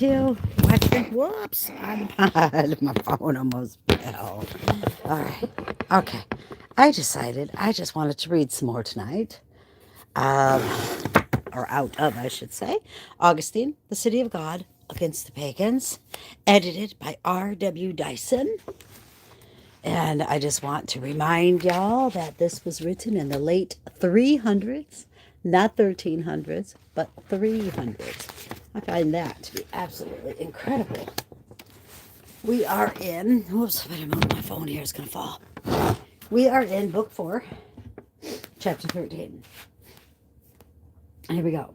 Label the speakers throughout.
Speaker 1: Do watching. Whoops! On the pod. My phone almost fell. All right. Okay. I decided I just wanted to read some more tonight. Um, or out of, I should say. Augustine, The City of God Against the Pagans, edited by R.W. Dyson. And I just want to remind y'all that this was written in the late 300s, not 1300s, but 300s. I find that to be absolutely incredible. We are in, whoops, if I don't move my phone here, it's going to fall. We are in book 4, chapter 13. Here we go.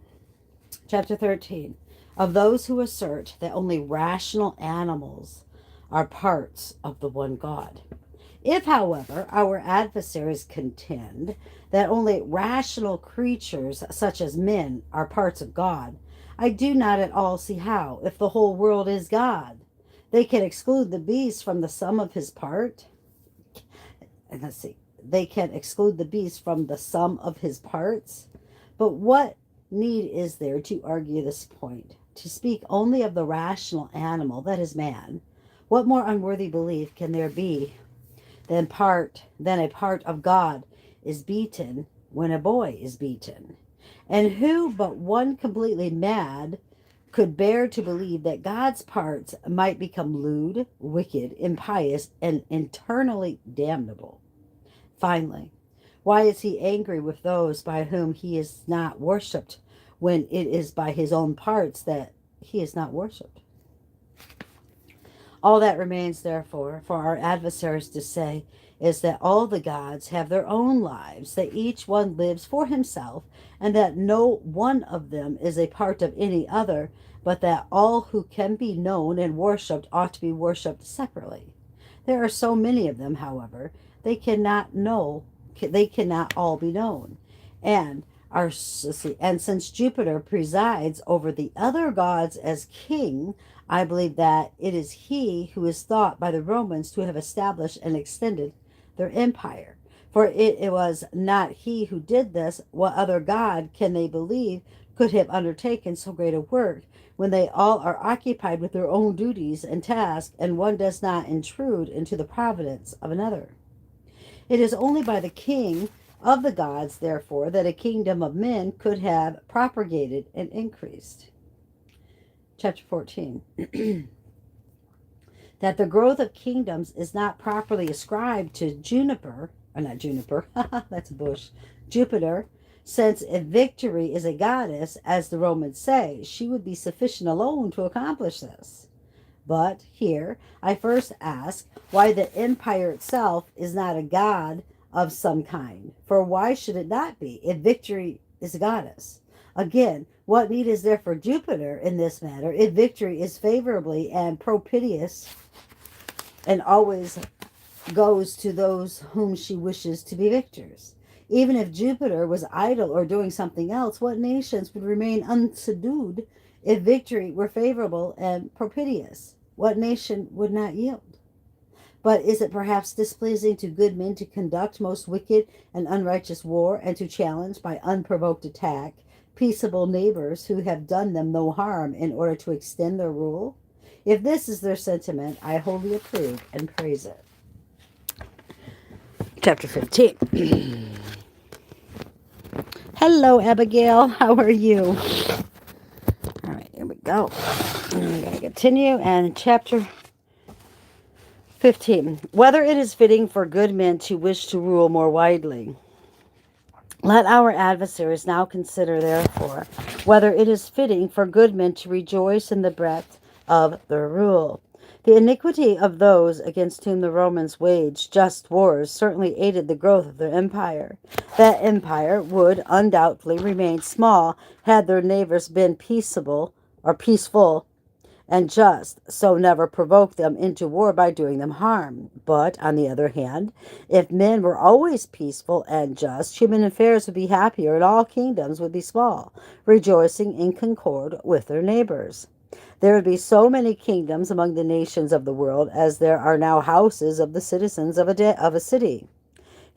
Speaker 1: Chapter 13. Of those who assert that only rational animals are parts of the one God. If, however, our adversaries contend that only rational creatures, such as men, are parts of God, I do not at all see how, if the whole world is God, they can exclude the beast from the sum of his part. And let's see, they can exclude the beast from the sum of his parts. But what need is there to argue this point? To speak only of the rational animal, that is man, what more unworthy belief can there be than a part of God is beaten when a boy is beaten? And who but one completely mad could bear to believe that God's parts might become lewd, wicked, impious, and internally damnable? Finally, why is he angry with those by whom he is not worshipped, when it is by his own parts that he is not worshipped? All that remains, therefore, for our adversaries to say is that all the gods have their own lives, that each one lives for himself, and that no one of them is a part of any other, but that all who can be known and worshipped ought to be worshipped separately. There are so many of them, however, they cannot all be known. And and since Jupiter presides over the other gods as king, I believe that it is he who is thought by the Romans to have established and extended their empire. For it was not he who did this. What other god can they believe could have undertaken so great a work, when they all are occupied with their own duties and tasks, and one does not intrude into the providence of another? It is only by the king of the gods, therefore, that a kingdom of men could have propagated and increased. Chapter 14. That the growth of kingdoms is not properly ascribed to not Juniper, that's a bush, Jupiter, since if victory is a goddess, as the Romans say, she would be sufficient alone to accomplish this. But here, I first ask why the empire itself is not a god of some kind. For why should it not be, if victory is a goddess? Again, what need is there for Jupiter in this matter, if victory is favorably and propitious and always goes to those whom she wishes to be victors? Even if Jupiter was idle or doing something else, what nations would remain unsubdued if victory were favorable and propitious? What nation would not yield? But is it perhaps displeasing to good men to conduct most wicked and unrighteous war, and to challenge by unprovoked attack peaceable neighbors who have done them no harm, in order to extend their rule? If this is their sentiment, I wholly approve and praise it. Chapter 15. Hello, Abigail. How are you? All right, here we go. I'm going to continue. And chapter 15. Whether it is fitting for good men to wish to rule more widely. Let our adversaries now consider, therefore, whether it is fitting for good men to rejoice in the breadth of their rule. The iniquity of those against whom the Romans waged just wars certainly aided the growth of their empire. That empire would undoubtedly remain small had their neighbors been peaceable or peaceful and just, so never provoke them into war by doing them harm. But, on the other hand, if men were always peaceful and just, human affairs would be happier and all kingdoms would be small, rejoicing in concord with their neighbors. There would be so many kingdoms among the nations of the world as there are now houses of the citizens of a city.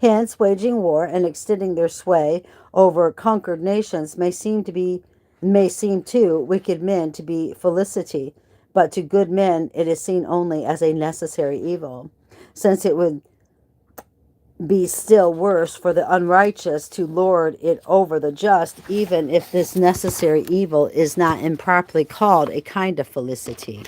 Speaker 1: Hence, waging war and extending their sway over conquered nations may seem to be may seem to wicked men to be felicity, but to good men it is seen only as a necessary evil, since it would be still worse for the unrighteous to lord it over the just, even if this necessary evil is not improperly called a kind of felicity.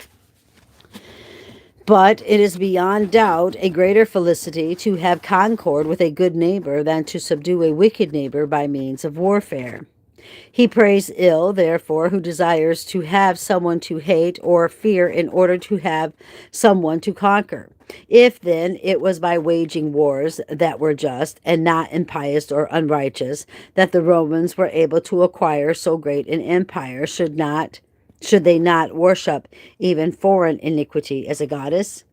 Speaker 1: But it is beyond doubt a greater felicity to have concord with a good neighbor than to subdue a wicked neighbor by means of warfare. He prays ill, therefore, who desires to have someone to hate or fear in order to have someone to conquer. If, then, it was by waging wars that were just and not impious or unrighteous that the Romans were able to acquire so great an empire, should they not worship even foreign iniquity as a goddess?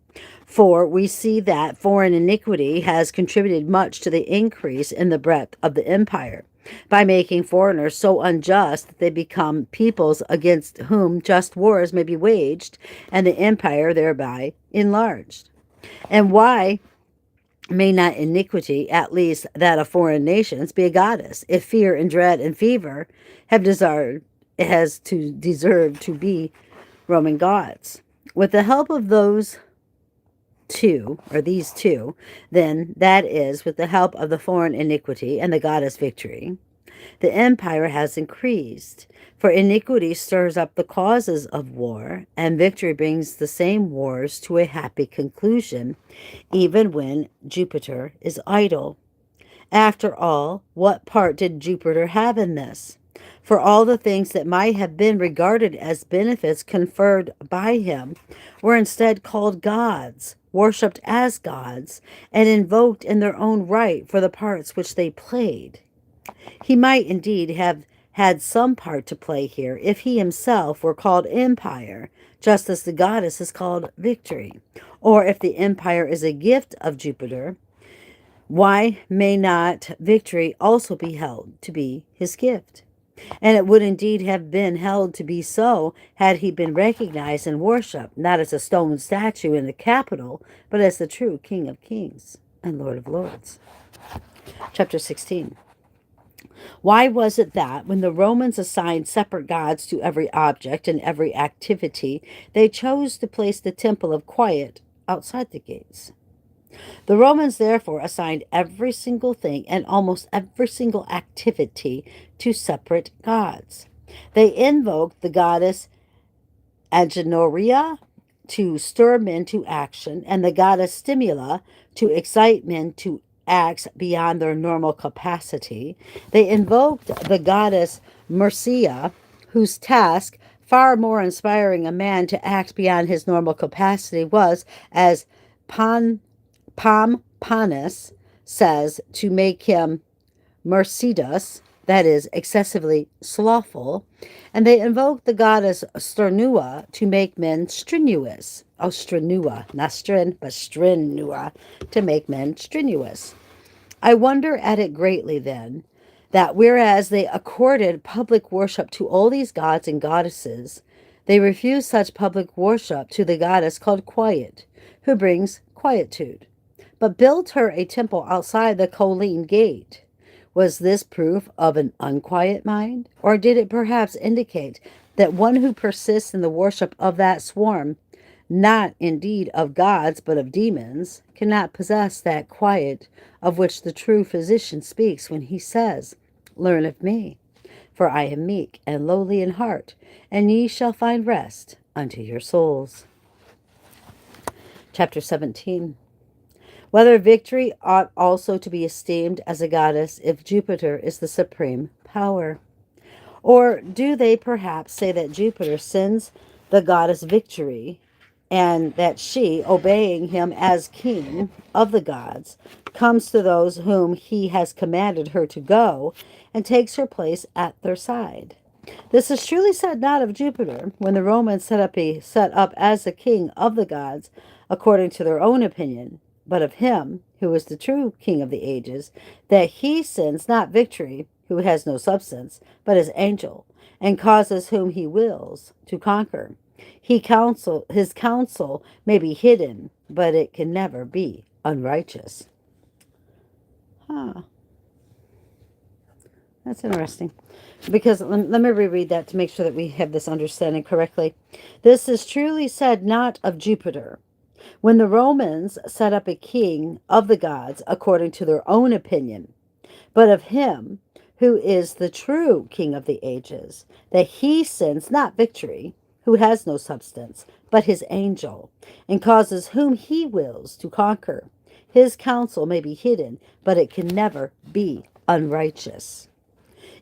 Speaker 1: For we see that foreign iniquity has contributed much to the increase in the breadth of the empire, by making foreigners so unjust that they become peoples against whom just wars may be waged, and the empire thereby enlarged. And why may not iniquity, at least that of foreign nations, be a goddess, if fear and dread and fever have deserved to be Roman gods? With the help of these two, then, that is, with the help of the foreign iniquity and the goddess victory, the empire has increased. For iniquity stirs up the causes of war, and victory brings the same wars to a happy conclusion, even when Jupiter is idle. After all, what part did Jupiter have in this? For all the things that might have been regarded as benefits conferred by him were instead called gods, worshipped as gods, and invoked in their own right for the parts which they played. He might indeed have had some part to play here if he himself were called empire, just as the goddess is called victory. Or if the empire is a gift of Jupiter, why may not victory also be held to be his gift? And it would indeed have been held to be so had he been recognized and worshipped, not as a stone statue in the Capitol, but as the true King of Kings and Lord of Lords. Chapter 16. Why was it that, when the Romans assigned separate gods to every object and every activity, they chose to place the temple of quiet outside the gates? The Romans therefore assigned every single thing and almost every single activity to separate gods. They invoked the goddess Agenoria to stir men to action, and the goddess Stimula to excite men to acts beyond their normal capacity. They invoked the goddess Mercia, whose task, far more inspiring a man to act beyond his normal capacity, was, as Pomponus says, to make him Mercedes, that is, excessively slothful, and they invoked the goddess Strenua to make men strenuous. Oh, Strenua, not stren, but Strenua, to make men strenuous. I wonder at it greatly, then, that whereas they accorded public worship to all these gods and goddesses, they refused such public worship to the goddess called Quiet, who brings quietude, but built her a temple outside the Colline gate. Was this proof of an unquiet mind? Or did it perhaps indicate that one who persists in the worship of that swarm, not indeed of gods but of demons, cannot possess that quiet of which the true physician speaks when he says, "Learn of me, for I am meek and lowly in heart, and ye shall find rest unto your souls." Chapter 17. Whether victory ought also to be esteemed as a goddess if Jupiter is the supreme power. Or do they perhaps say that Jupiter sends the goddess victory, and that she, obeying him as king of the gods, comes to those whom he has commanded her to go, and takes her place at their side? This is truly said not of Jupiter, when the Romans set up as the king of the gods, according to their own opinion, but of him, who is the true king of the ages, that he sends not victory, who has no substance, but his angel, and causes whom he wills to conquer. His counsel may be hidden, but it can never be unrighteous. That's interesting. Because let me reread that to make sure that we have this understanding correctly. This is truly said not of Jupiter. When the Romans set up a king of the gods according to their own opinion, but of him who is the true king of the ages, that he sends not victory, who has no substance, but his angel, and causes whom he wills to conquer. His counsel may be hidden, but it can never be unrighteous.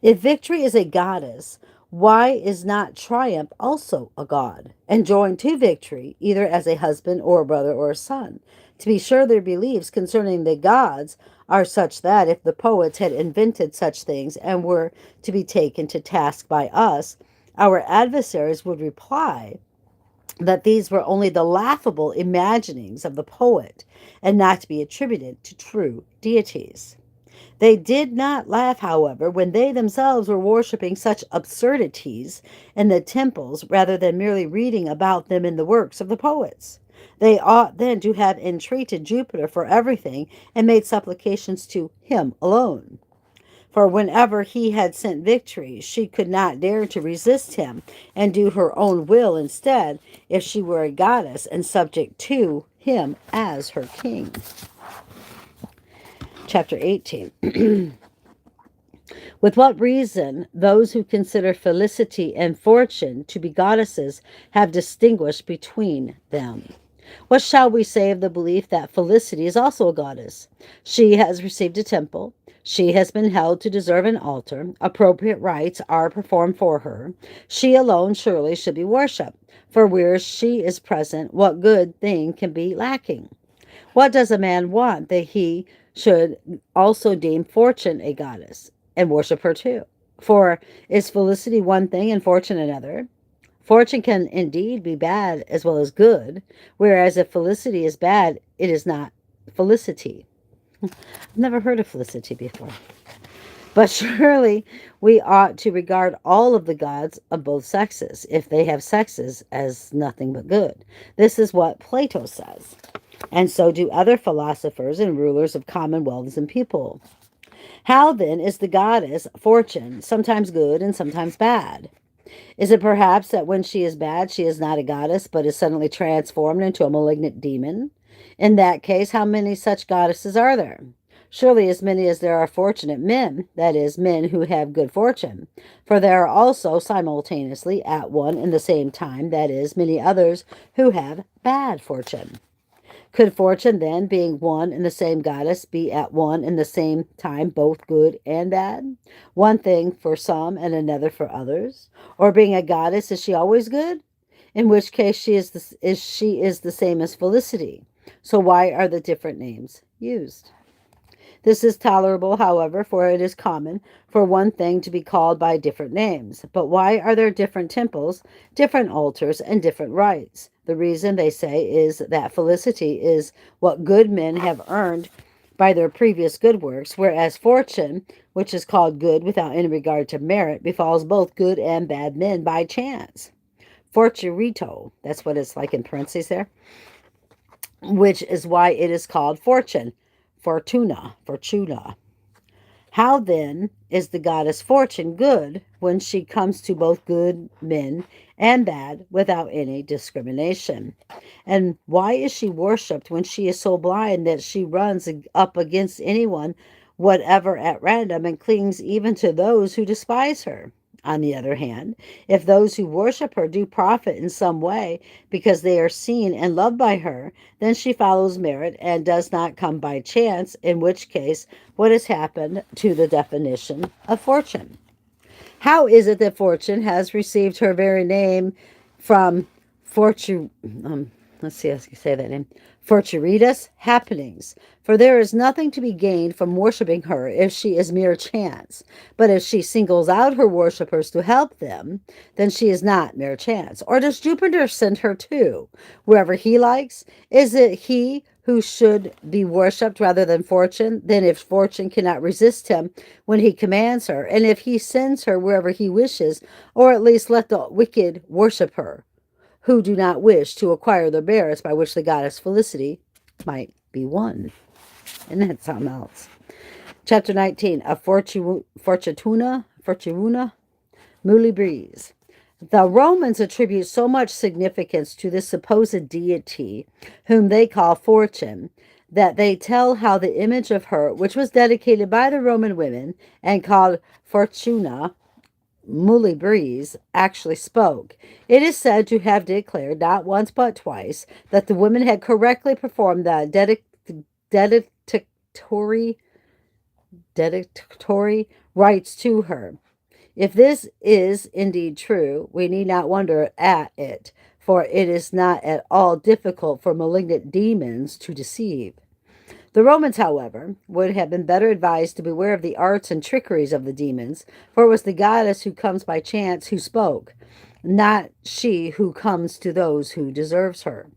Speaker 1: If victory is a goddess, why is not triumph also a god, and joined to victory, either as a husband or a brother or a son? To be sure, their beliefs concerning the gods are such that if the poets had invented such things and were to be taken to task by us, our adversaries would reply that these were only the laughable imaginings of the poet and not to be attributed to true deities. They did not laugh, however, when they themselves were worshipping such absurdities in the temples rather than merely reading about them in the works of the poets. They ought then to have entreated Jupiter for everything and made supplications to him alone. For whenever he had sent victory, she could not dare to resist him and do her own will instead, if she were a goddess and subject to him as her king. Chapter 18. With what reason those who consider Felicity and Fortune to be goddesses have distinguished between them. What shall we say of the belief that Felicity is also a goddess? She has received a temple. She has been held to deserve an altar. Appropriate rites are performed for her. She alone surely should be worshipped, for where she is present, what good thing can be lacking? What does a man want that he should also deem Fortune a goddess and worship her too? For is Felicity one thing and Fortune another? Fortune can indeed be bad as well as good, whereas if Felicity is bad, it is not Felicity. I've never heard of Felicity before. But surely we ought to regard all of the gods of both sexes, if they have sexes, as nothing but good. This is what Plato says. And so do other philosophers and rulers of commonwealths and people. How then is the goddess Fortune sometimes good and sometimes bad? Is it perhaps that when she is bad, she is not a goddess, but is suddenly transformed into a malignant demon? In that case, how many such goddesses are there? Surely as many as there are fortunate men, that is, men who have good fortune. For there are also simultaneously at one and the same time, that is, many others who have bad fortune. Could Fortune then, being one and the same goddess, be at one and the same time both good and bad? One thing for some and another for others? Or being a goddess, is she always good? In which case she is the same as Felicity. So why are the different names used? This is tolerable, however, for it is common for one thing to be called by different names. But why are there different temples, different altars, and different rites? The reason, they say, is that Felicity is what good men have earned by their previous good works, whereas Fortune, which is called good without any regard to merit, befalls both good and bad men by chance. Fortuito, that's what it's like in parentheses there, which is why it is called Fortune. Fortuna. How then is the goddess Fortune good when she comes to both good men and bad without any discrimination? And why is she worshipped when she is so blind that she runs up against anyone, whatever at random, and clings even to those who despise her? On the other hand, if those who worship her do profit in some way because they are seen and loved by her, then she follows merit and does not come by chance, in which case, what has happened to the definition of fortune? How is it that Fortune has received her very name from fortune? Let's see how I can say that name. Fortuitous happenings. For there is nothing to be gained from worshiping her if she is mere chance. But if she singles out her worshippers to help them, then she is not mere chance. Or does Jupiter send her too, wherever he likes? Is it he who should be worshipped rather than Fortune? Then if Fortune cannot resist him when he commands her, and if he sends her wherever he wishes, or at least let the wicked worship her, who do not wish to acquire the merits by which the goddess Felicity might be won. And that's something else. Chapter 19, a fortuna mulibris. The Romans attribute so much significance to this supposed deity, whom they call Fortune, that they tell how the image of her, which was dedicated by the Roman women and called Fortuna mulibris, actually spoke. It is said to have declared, not once but twice, that the women had correctly performed the dedicatory rites to her. If this is indeed true, we need not wonder at it, for it is not at all difficult for malignant demons to deceive. The Romans, however, would have been better advised to beware of the arts and trickeries of the demons, for it was the goddess who comes by chance who spoke, not she who comes to those who deserve her.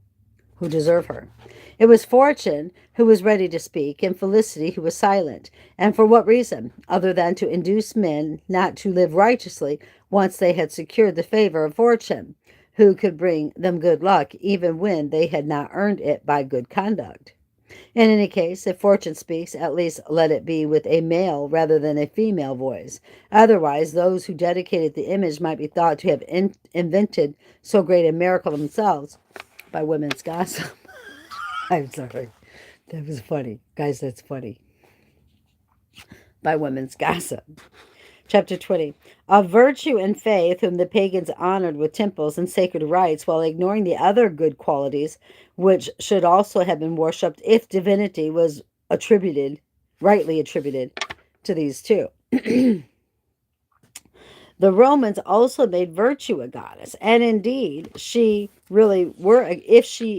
Speaker 1: It was Fortune who was ready to speak, and Felicity who was silent. And for what reason, other than to induce men not to live righteously once they had secured the favor of Fortune, who could bring them good luck even when they had not earned it by good conduct. In any case, if Fortune speaks, at least let it be with a male rather than a female voice. Otherwise, those who dedicated the image might be thought to have invented so great a miracle themselves by women's gossip. I'm sorry. That was funny. Guys, that's funny. By women's gossip. Chapter 20. Of virtue and faith, whom the pagans honored with temples and sacred rites, while ignoring the other good qualities, which should also have been worshipped if divinity was rightly attributed to these two. The Romans also made virtue a goddess, and indeed, if she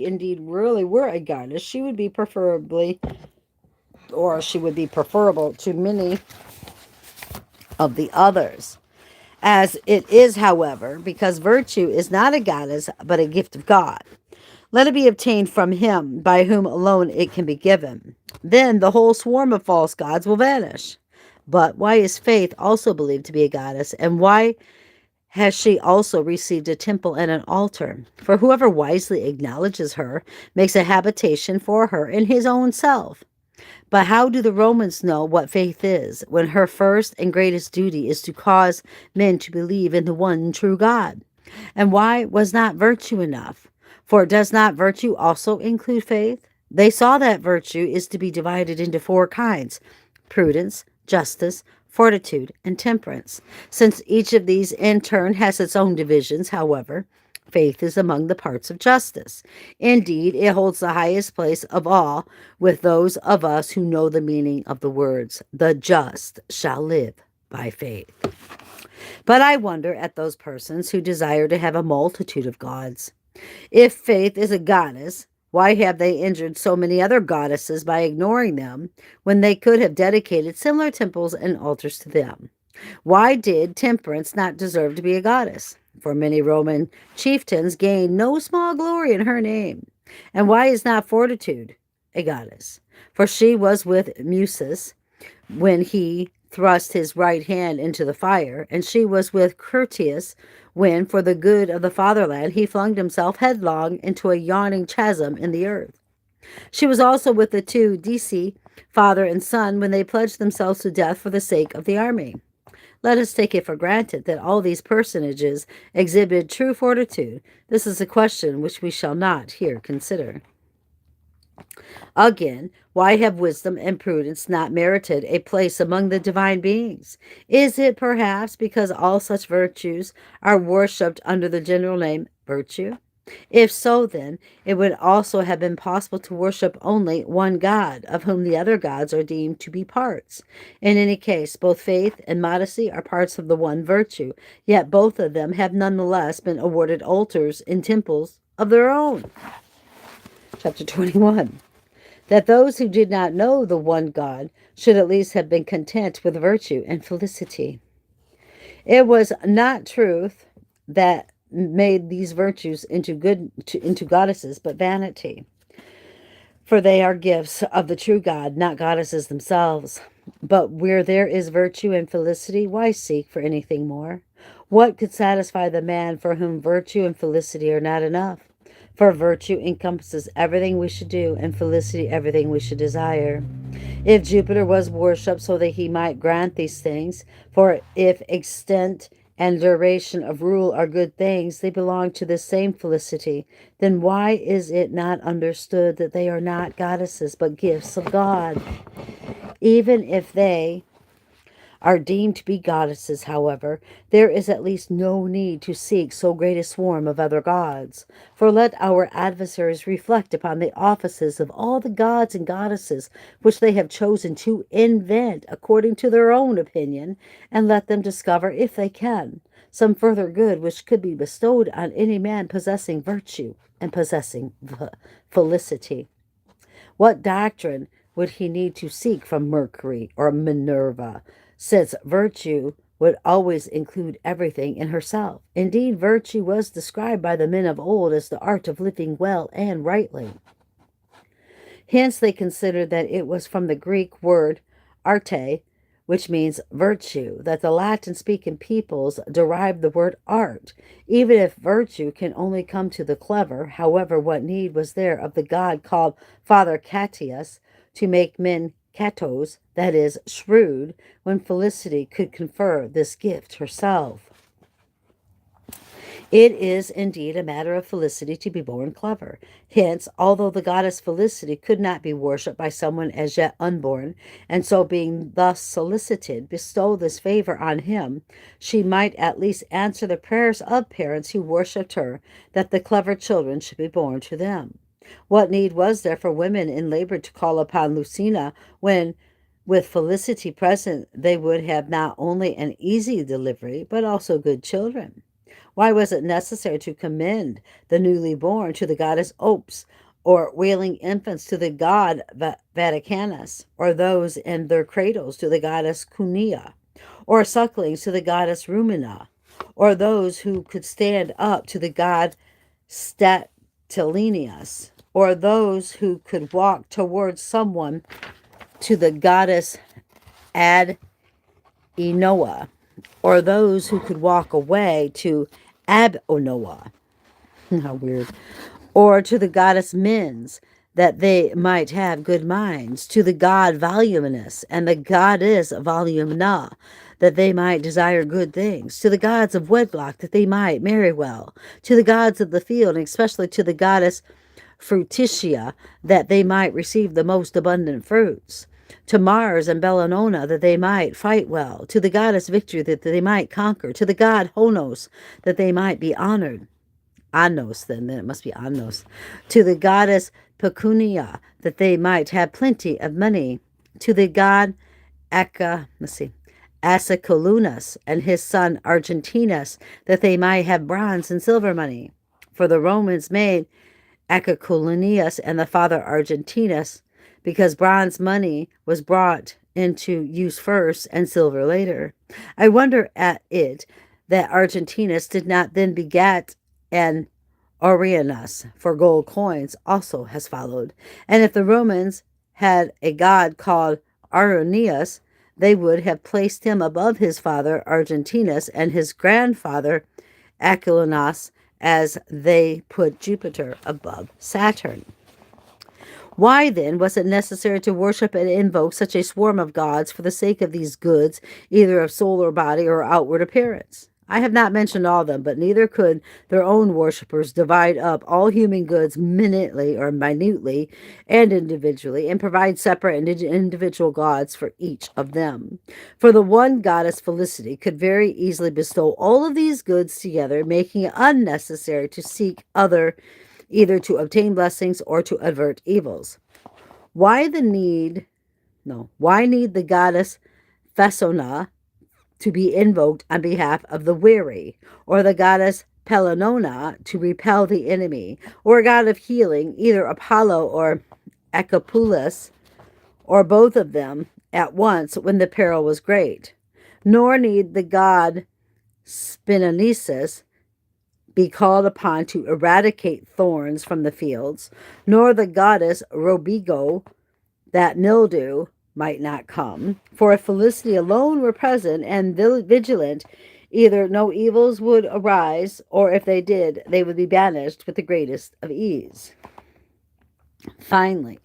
Speaker 1: indeed really were a goddess, she would be preferable to many of the others. As it is, however, because virtue is not a goddess, but a gift of God. Let it be obtained from him, by whom alone it can be given. Then the whole swarm of false gods will vanish. But why is faith also believed to be a goddess, and why has she also received a temple and an altar? For whoever wisely acknowledges her makes a habitation for her in his own self. But how do the Romans know what faith is, when her first and greatest duty is to cause men to believe in the one true God? And why was not virtue enough? For does not virtue also include faith? They saw that virtue is to be divided into four kinds: prudence, justice, fortitude, and temperance. Since each of these in turn has its own divisions, however, faith is among the parts of justice. Indeed, it holds the highest place of all with those of us who know the meaning of the words, "The just shall live by faith." But I wonder at those persons who desire to have a multitude of gods. If faith is a goddess, why have they injured so many other goddesses by ignoring them, when they could have dedicated similar temples and altars to them? Why did temperance not deserve to be a goddess? For many Roman chieftains gained no small glory in her name. And why is not fortitude a goddess? For she was with Musus when he thrust his right hand into the fire, and she was with Curtius when, for the good of the fatherland, he flung himself headlong into a yawning chasm in the earth. She was also with the two Deci, father and son, when they pledged themselves to death for the sake of the army. Let us take it for granted that all these personages exhibited true fortitude. This is a question which we shall not here consider. Again, why have wisdom and prudence not merited a place among the divine beings? Is it perhaps because all such virtues are worshipped under the general name virtue? If so, then, it would also have been possible to worship only one God, of whom the other gods are deemed to be parts. In any case, both faith and modesty are parts of the one virtue, yet both of them have nonetheless been awarded altars in temples of their own. Chapter 21. That those who did not know the one God should at least have been content with virtue and felicity. It was not truth that made these virtues into goddesses, but vanity. For they are gifts of the true God, not goddesses themselves. But where there is virtue and felicity, why seek for anything more? What could satisfy the man for whom virtue and felicity are not enough? For virtue encompasses everything we should do, and felicity everything we should desire. If Jupiter was worshipped so that he might grant these things, for if extent and duration of rule are good things, they belong to the same felicity, then why is it not understood that they are not goddesses but gifts of God? Even if they are deemed to be goddesses, however, there is at least no need to seek so great a swarm of other gods. For let our adversaries reflect upon the offices of all the gods and goddesses which they have chosen to invent according to their own opinion, and let them discover, if they can, some further good which could be bestowed on any man possessing virtue and possessing felicity. What doctrine would he need to seek from Mercury or Minerva, since virtue would always include everything in herself? Indeed, virtue was described by the men of old as the art of living well and rightly. Hence they considered that it was from the Greek word arte, which means virtue, that the Latin-speaking peoples derived the word art. Even if virtue can only come to the clever, however, what need was there of the god called Father Catius to make men catos, that is, shrewd, when Felicity could confer this gift herself? It is indeed a matter of felicity to be born clever. Hence, although the goddess Felicity could not be worshipped by someone as yet unborn, and so being thus solicited, bestow this favor on him, she might at least answer the prayers of parents who worshipped her, that the clever children should be born to them. What need was there for women in labor to call upon Lucina when, with Felicity present, they would have not only an easy delivery, but also good children? Why was it necessary to commend the newly born to the goddess Ops, or wailing infants to the god Vaticanus, or those in their cradles to the goddess Cunia, or sucklings to the goddess Rumina, or those who could stand up to the god Statilineus, or those who could walk towards someone to the goddess Ad Enoa, or those who could walk away to Ab-Onoa, how weird, or to the goddess Mins, that they might have good minds, to the god Voluminous and the goddess Volumna, that they might desire good things, to the gods of wedlock, that they might marry well, to the gods of the field, and especially to the goddess Frutitia, that they might receive the most abundant fruits, to Mars and Bellinona, that they might fight well, to the goddess Victory, that they might conquer, to the god Honos, that they might be honored. Anos, then it must be Anos. To the goddess Pecunia, that they might have plenty of money, to the god Asicolunas and his son Argentinus, that they might have bronze and silver money. For the Romans made Acaculinius and the father Argentinus, because bronze money was brought into use first and silver later. I wonder at it that Argentinus did not then beget an Aurianus, for gold coins also has followed. And if the Romans had a god called Auronius, they would have placed him above his father Argentinus and his grandfather Aquilinus, as they put Jupiter above Saturn. Why, then, was it necessary to worship and invoke such a swarm of gods for the sake of these goods, either of soul or body or outward appearance? I have not mentioned all of them, but neither could their own worshippers divide up all human goods minutely and individually, and provide separate and individual gods for each of them. For the one goddess Felicity could very easily bestow all of these goods together, making it unnecessary to seek either to obtain blessings or to avert evils. Why need the goddess Fesona to be invoked on behalf of the weary, or the goddess Pellinona to repel the enemy, or a god of healing, either Apollo or Acapulus, or both of them at once when the peril was great? Nor need the god Spinonisus be called upon to eradicate thorns from the fields, nor the goddess Robigo, that mildew might not come. For if Felicity alone were present and vigilant Either no evils would arise, or if they did, they would be banished with the greatest of ease. Finally,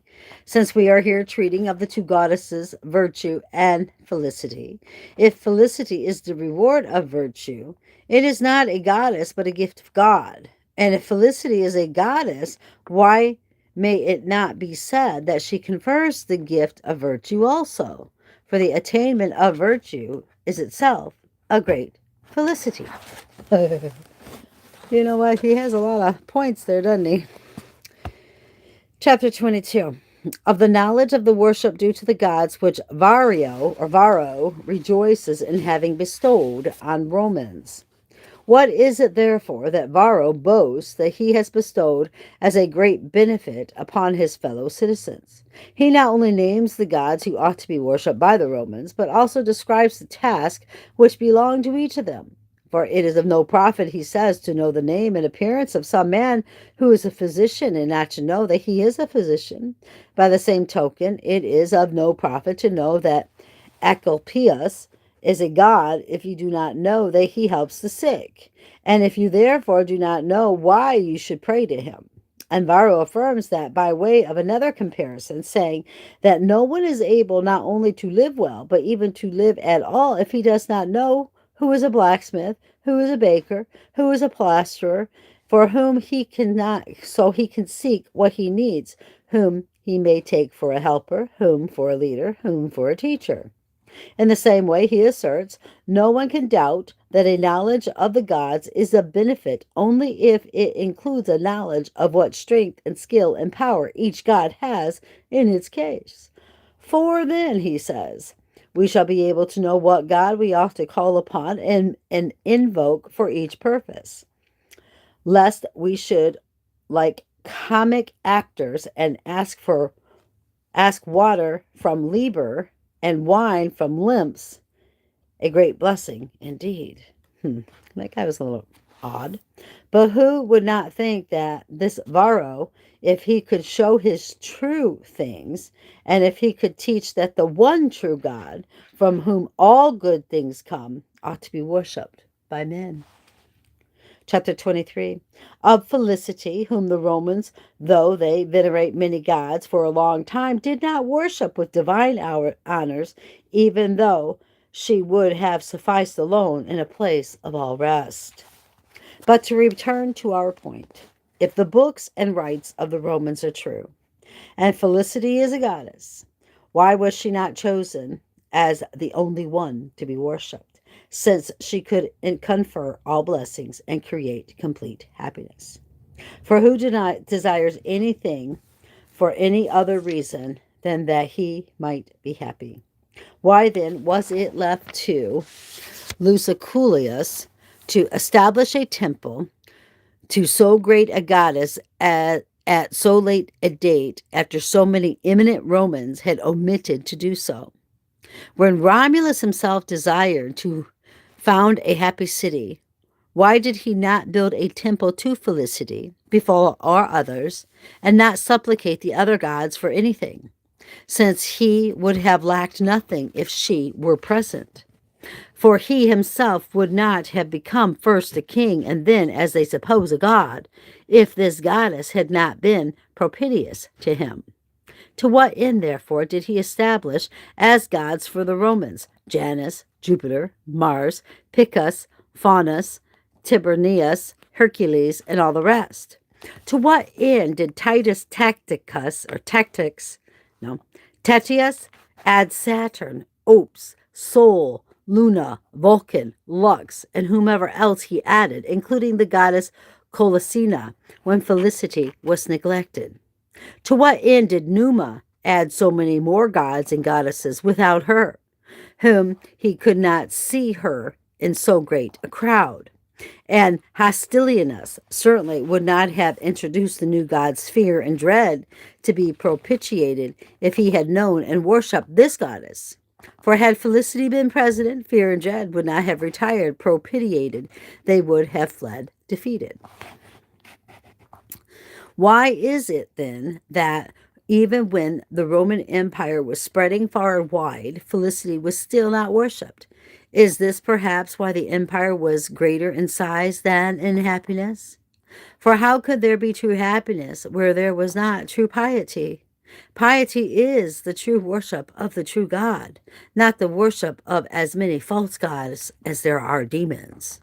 Speaker 1: since we are here treating of the two goddesses, virtue and felicity, if felicity is the reward of virtue, it is not a goddess but a gift of God. And if felicity is a goddess, why may it not be said that she confers the gift of virtue also? For the attainment of virtue is itself a great felicity. You know what? He has a lot of points there, doesn't he? Chapter 22. Of the knowledge of the worship due to the gods which Varro rejoices in having bestowed on Romans. What is it therefore that Varro boasts that he has bestowed as a great benefit upon his fellow citizens? He not only names the gods who ought to be worshipped by the Romans, but also describes the task which belonged to each of them. For it is of no profit, he says, to know the name and appearance of some man who is a physician, and not to know that he is a physician. By the same token, it is of no profit to know that Asclepius is a god if you do not know that he helps the sick, and if you therefore do not know why you should pray to him. And Varro affirms that by way of another comparison, saying that no one is able not only to live well, but even to live at all if he does not know who is a blacksmith, who is a baker, who is a plasterer, for whom he cannot, so he can seek what he needs, whom he may take for a helper, whom for a leader, whom for a teacher. In the same way, he asserts, no one can doubt that a knowledge of the gods is a benefit only if it includes a knowledge of what strength and skill and power each god has in its case. For then, he says, we shall be able to know what God we ought to call upon and invoke for each purpose, lest we should, like comic actors, and ask water from Liber and wine from limps, a great blessing indeed. That guy was a little odd. But who would not think that this Varro, if he could show his true things, and if he could teach that the one true God, from whom all good things come, ought to be worshipped by men? Chapter 23. Of Felicity, whom the Romans, though they venerate many gods for a long time, did not worship with divine honors, even though she would have sufficed alone in a place of all rest. But to return to our point, if the books and rites of the Romans are true, and Felicity is a goddess, why was she not chosen as the only one to be worshipped, since she could confer all blessings and create complete happiness? For who desires anything for any other reason than that he might be happy? Why then was it left to Luciculius to establish a temple to so great a goddess at so late a date, after so many eminent Romans had omitted to do so? When Romulus himself desired to found a happy city, why did he not build a temple to Felicity before all others, and not supplicate the other gods for anything, since he would have lacked nothing if she were present? For he himself would not have become first a king and then, as they suppose, a god, if this goddess had not been propitious to him. To what end, therefore, did he establish as gods for the Romans Janus, Jupiter, Mars, Picus, Faunus, Tibernius, Hercules, and all the rest? To what end did Tatius add Saturn, Ops, Sol, Luna, Vulcan, Lux, and whomever else he added, including the goddess Colosina, when Felicity was neglected? To what end did Numa add so many more gods and goddesses without her, whom he could not see her in so great a crowd? And Hostilianus certainly would not have introduced the new gods Fear and Dread to be propitiated if he had known and worshipped this goddess. For had Felicity been president, Fear and Dread would not have retired propitiated. They would have fled defeated. Why is it then that even when the Roman Empire was spreading far and wide, Felicity was still not worshipped? Is this perhaps why the empire was greater in size than in happiness? For how could there be true happiness where there was not true piety? Piety is the true worship of the true God, not the worship of as many false gods as there are demons.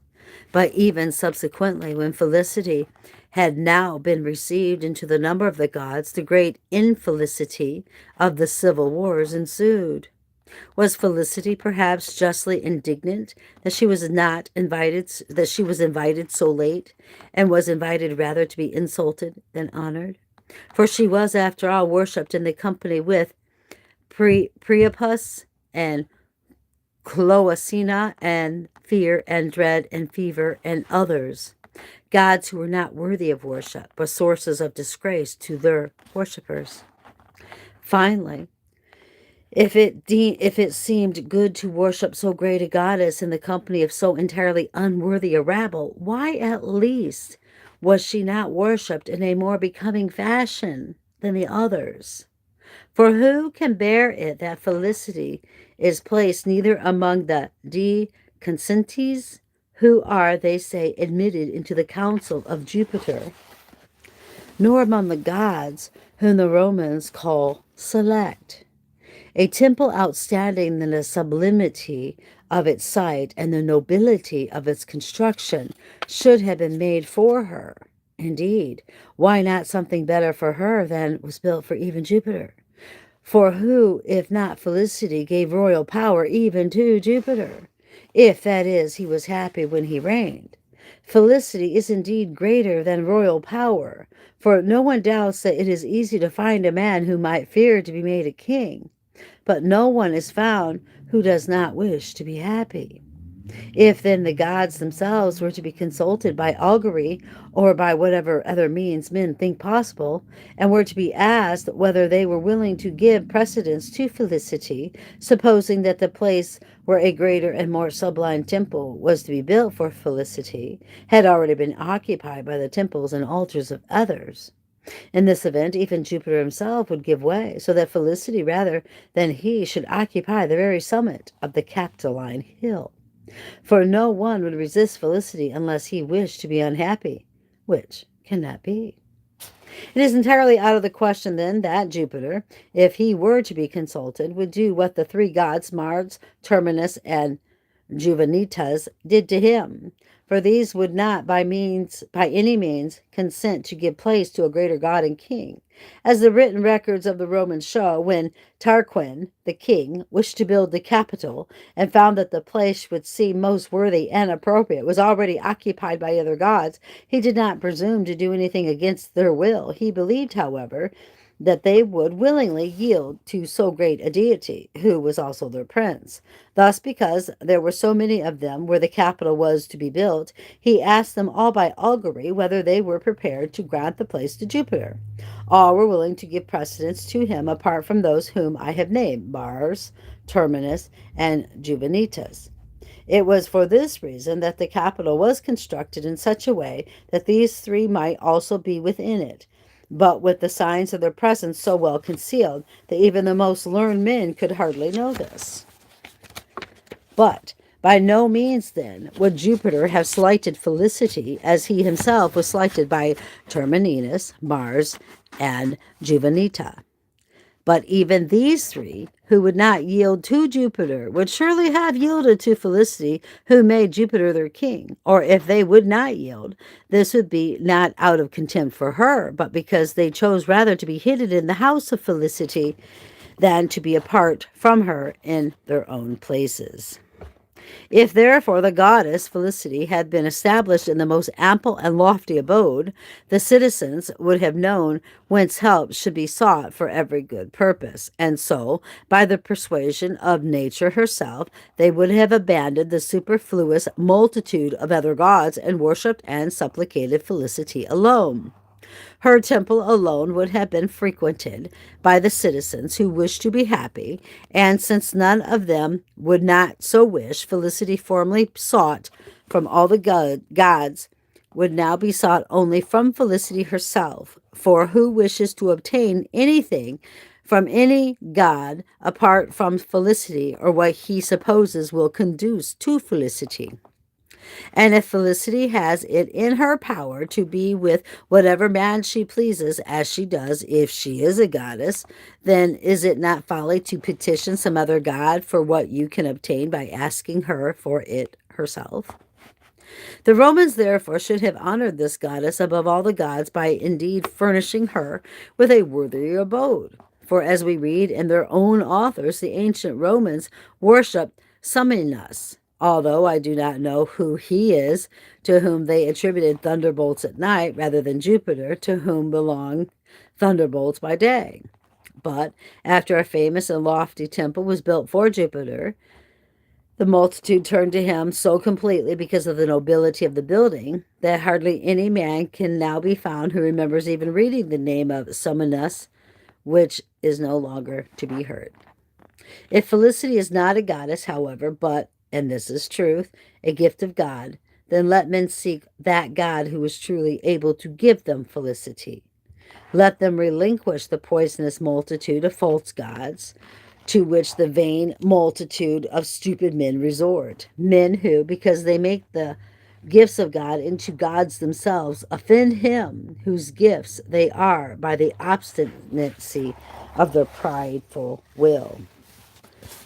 Speaker 1: But even subsequently, when Felicity had now been received into the number of the gods, the great infelicity of the civil wars ensued. Was Felicity perhaps justly indignant that she was not invited, that she was invited so late, and was invited rather to be insulted than honored? For she was, after all, worshipped in the company with Priapus and Cloacina and Fear and Dread and Fever and others, gods who were not worthy of worship, but sources of disgrace to their worshippers. Finally, if it seemed good to worship so great a goddess in the company of so entirely unworthy a rabble, why at least was she not worshipped in a more becoming fashion than the others? For who can bear it that Felicity is placed neither among the deconsentes, who are, they say, admitted into the council of Jupiter, nor among the gods, whom the Romans call select? A temple outstanding in the sublimity of its site and the nobility of its construction should have been made for her. Indeed, why not something better for her than was built for even Jupiter? For who, if not Felicity, gave royal power even to Jupiter, if, that is, he was happy when he reigned? Felicity is indeed greater than royal power, for no one doubts that it is easy to find a man who might fear to be made a king, but no one is found who does not wish to be happy. If then the gods themselves were to be consulted by augury or by whatever other means men think possible, and were to be asked whether they were willing to give precedence to Felicity, supposing that the place where a greater and more sublime temple was to be built for Felicity had already been occupied by the temples and altars of others, in this event, even Jupiter himself would give way, so that Felicity rather than he should occupy the very summit of the Capitoline Hill. For no one would resist Felicity unless he wished to be unhappy, which cannot be. It is entirely out of the question, then, that Jupiter, if he were to be consulted, would do what the three gods, Mars, Terminus, and Juvenitas, did to him. For these would not by any means consent to give place to a greater god and king. As the written records of the Romans show, when Tarquin, the king, wished to build the Capitol, and found that the place which seemed most worthy and appropriate was already occupied by other gods, he did not presume to do anything against their will. He believed, however, that they would willingly yield to so great a deity, who was also their prince. Thus, because there were so many of them where the capital was to be built, he asked them all by augury whether they were prepared to grant the place to Jupiter. All were willing to give precedence to him, apart from those whom I have named, Mars, Terminus, and Juvenitas. It was for this reason that the capital was constructed in such a way that these three might also be within it, but with the signs of their presence so well concealed that even the most learned men could hardly know this. But by no means, then, would Jupiter have slighted Felicity as he himself was slighted by Terminus, Mars, and Juvenita. But even these three, who would not yield to Jupiter, would surely have yielded to Felicity, who made Jupiter their king. Or if they would not yield, this would be not out of contempt for her, but because they chose rather to be hidden in the house of Felicity than to be apart from her in their own places. If therefore the goddess Felicity had been established in the most ample and lofty abode, the citizens would have known whence help should be sought for every good purpose, and so, by the persuasion of nature herself, they would have abandoned the superfluous multitude of other gods and worshipped and supplicated Felicity alone. Her temple alone would have been frequented by the citizens who wished to be happy, and since none of them would not so wish, Felicity formerly sought from all the gods would now be sought only from Felicity herself. For who wishes to obtain anything from any god apart from felicity or what he supposes will conduce to felicity. And if Felicity has it in her power to be with whatever man she pleases, as she does if she is a goddess, then is it not folly to petition some other god for what you can obtain by asking her for it herself? The Romans therefore should have honored this goddess above all the gods by indeed furnishing her with a worthy abode. For as we read in their own authors, the ancient Romans worshipped Summinus, although I do not know who he is, to whom they attributed thunderbolts at night rather than Jupiter, to whom belong thunderbolts by day. But after a famous and lofty temple was built for Jupiter, the multitude turned to him so completely because of the nobility of the building that hardly any man can now be found who remembers even reading the name of Summinus, which is no longer to be heard. If Felicity is not a goddess, however, but, and this is truth, a gift of God, then let men seek that God who is truly able to give them felicity. Let them relinquish the poisonous multitude of false gods to which the vain multitude of stupid men resort. Men who, because they make the gifts of God into gods themselves, offend him whose gifts they are by the obstinacy of their prideful will.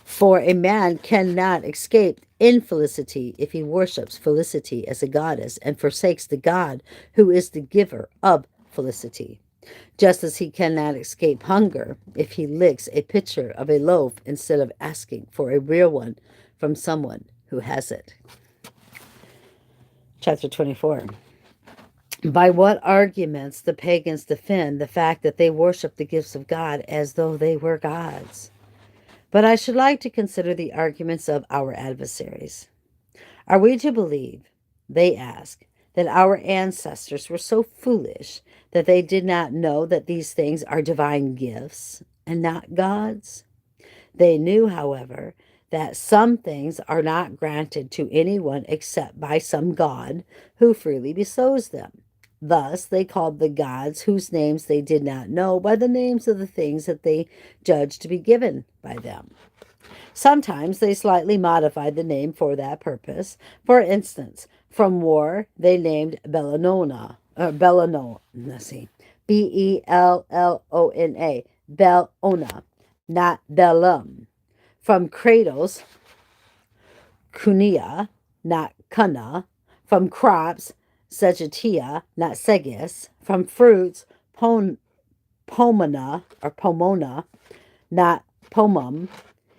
Speaker 1: For a man cannot escape infelicity if he worships felicity as a goddess and forsakes the God who is the giver of felicity, just as he cannot escape hunger if he licks a pitcher of a loaf instead of asking for a real one from someone who has it. Chapter 24. By what arguments the pagans defend the fact that they worship the gifts of God as though they were gods. But I should like to consider the arguments of our adversaries. Are we to believe, they ask, that our ancestors were so foolish that they did not know that these things are divine gifts and not gods? They knew, however, that some things are not granted to anyone except by some god who freely bestows them. Thus, they called the gods whose names they did not know by the names of the things that they judged to be given by them. Sometimes they slightly modified the name for that purpose. For instance, from war, they named Bellona, let's see, Bellona, Bellona, not Bellum. From cradles, Cunia, not Cunna. From crops, Segetia, not Segis. From fruits, Pomona, or Pomona, not Pomum.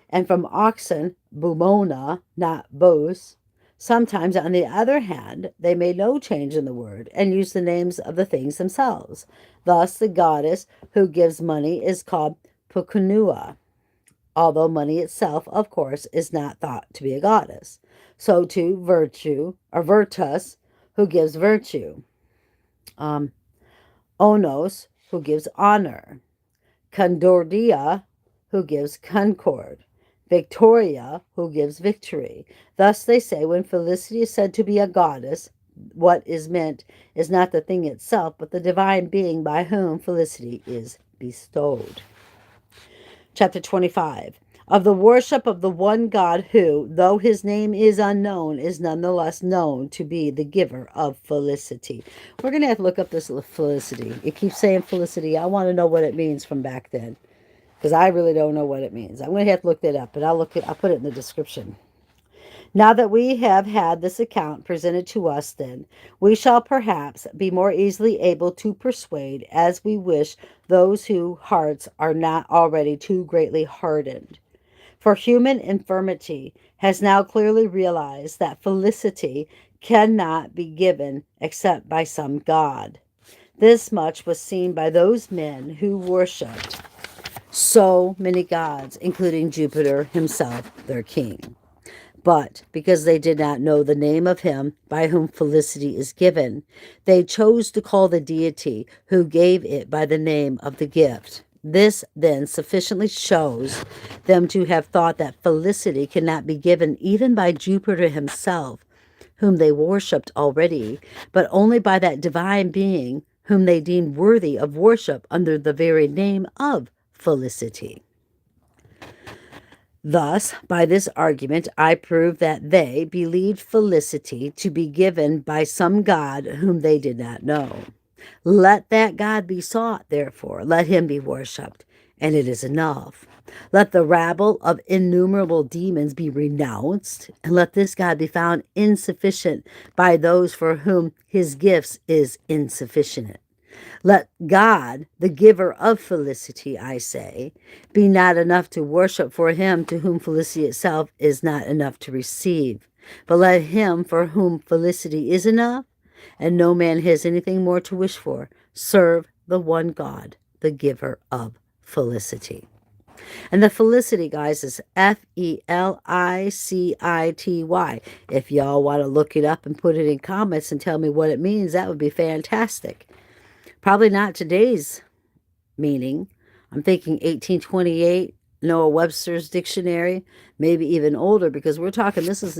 Speaker 1: And from oxen, Bumona, not Bos. Sometimes, on the other hand, they made no change in the word and used the names of the things themselves. Thus, the goddess who gives money is called Pukunua, although money itself, of course, is not thought to be a goddess. So too, virtue, or virtus, who gives virtue. Onos, who gives honor. Condordia, who gives concord. Victoria, who gives victory. Thus they say, when Felicity is said to be a goddess, what is meant is not the thing itself, but the divine being by whom felicity is bestowed. Chapter 25. Of the worship of the one God who, though his name is unknown, is nonetheless known to be the giver of felicity. We're going to have to look up this felicity. It keeps saying felicity. I want to know what it means from back then, because I really don't know what it means. I'm going to have to look that up, but I'll put it in the description. Now that we have had this account presented to us, then, we shall perhaps be more easily able to persuade, as we wish, those whose hearts are not already too greatly hardened. For human infirmity has now clearly realized that felicity cannot be given except by some God. This much was seen by those men who worshipped so many gods, including Jupiter himself, their king. But because they did not know the name of him by whom felicity is given, they chose to call the deity who gave it by the name of the gift. This then sufficiently shows them to have thought that felicity cannot be given even by Jupiter himself, whom they worshipped already, but only by that divine being whom they deemed worthy of worship under the very name of Felicity. Thus, by this argument, I prove that they believed felicity to be given by some God whom they did not know. Let that God be sought, therefore, let him be worshipped, and it is enough. Let the rabble of innumerable demons be renounced, and let this God be found insufficient by those for whom his gifts is insufficient. Let God, the giver of felicity, I say, be not enough to worship for him to whom felicity itself is not enough to receive, but let him for whom felicity is enough, and no man has anything more to wish for, serve the one God, the giver of felicity. And the felicity, guys, is Felicity. If y'all want to look it up and put it in comments and tell me what it means, that would be fantastic. Probably not today's meaning. I'm thinking 1828, Noah Webster's dictionary, maybe even older, because we're talking, this is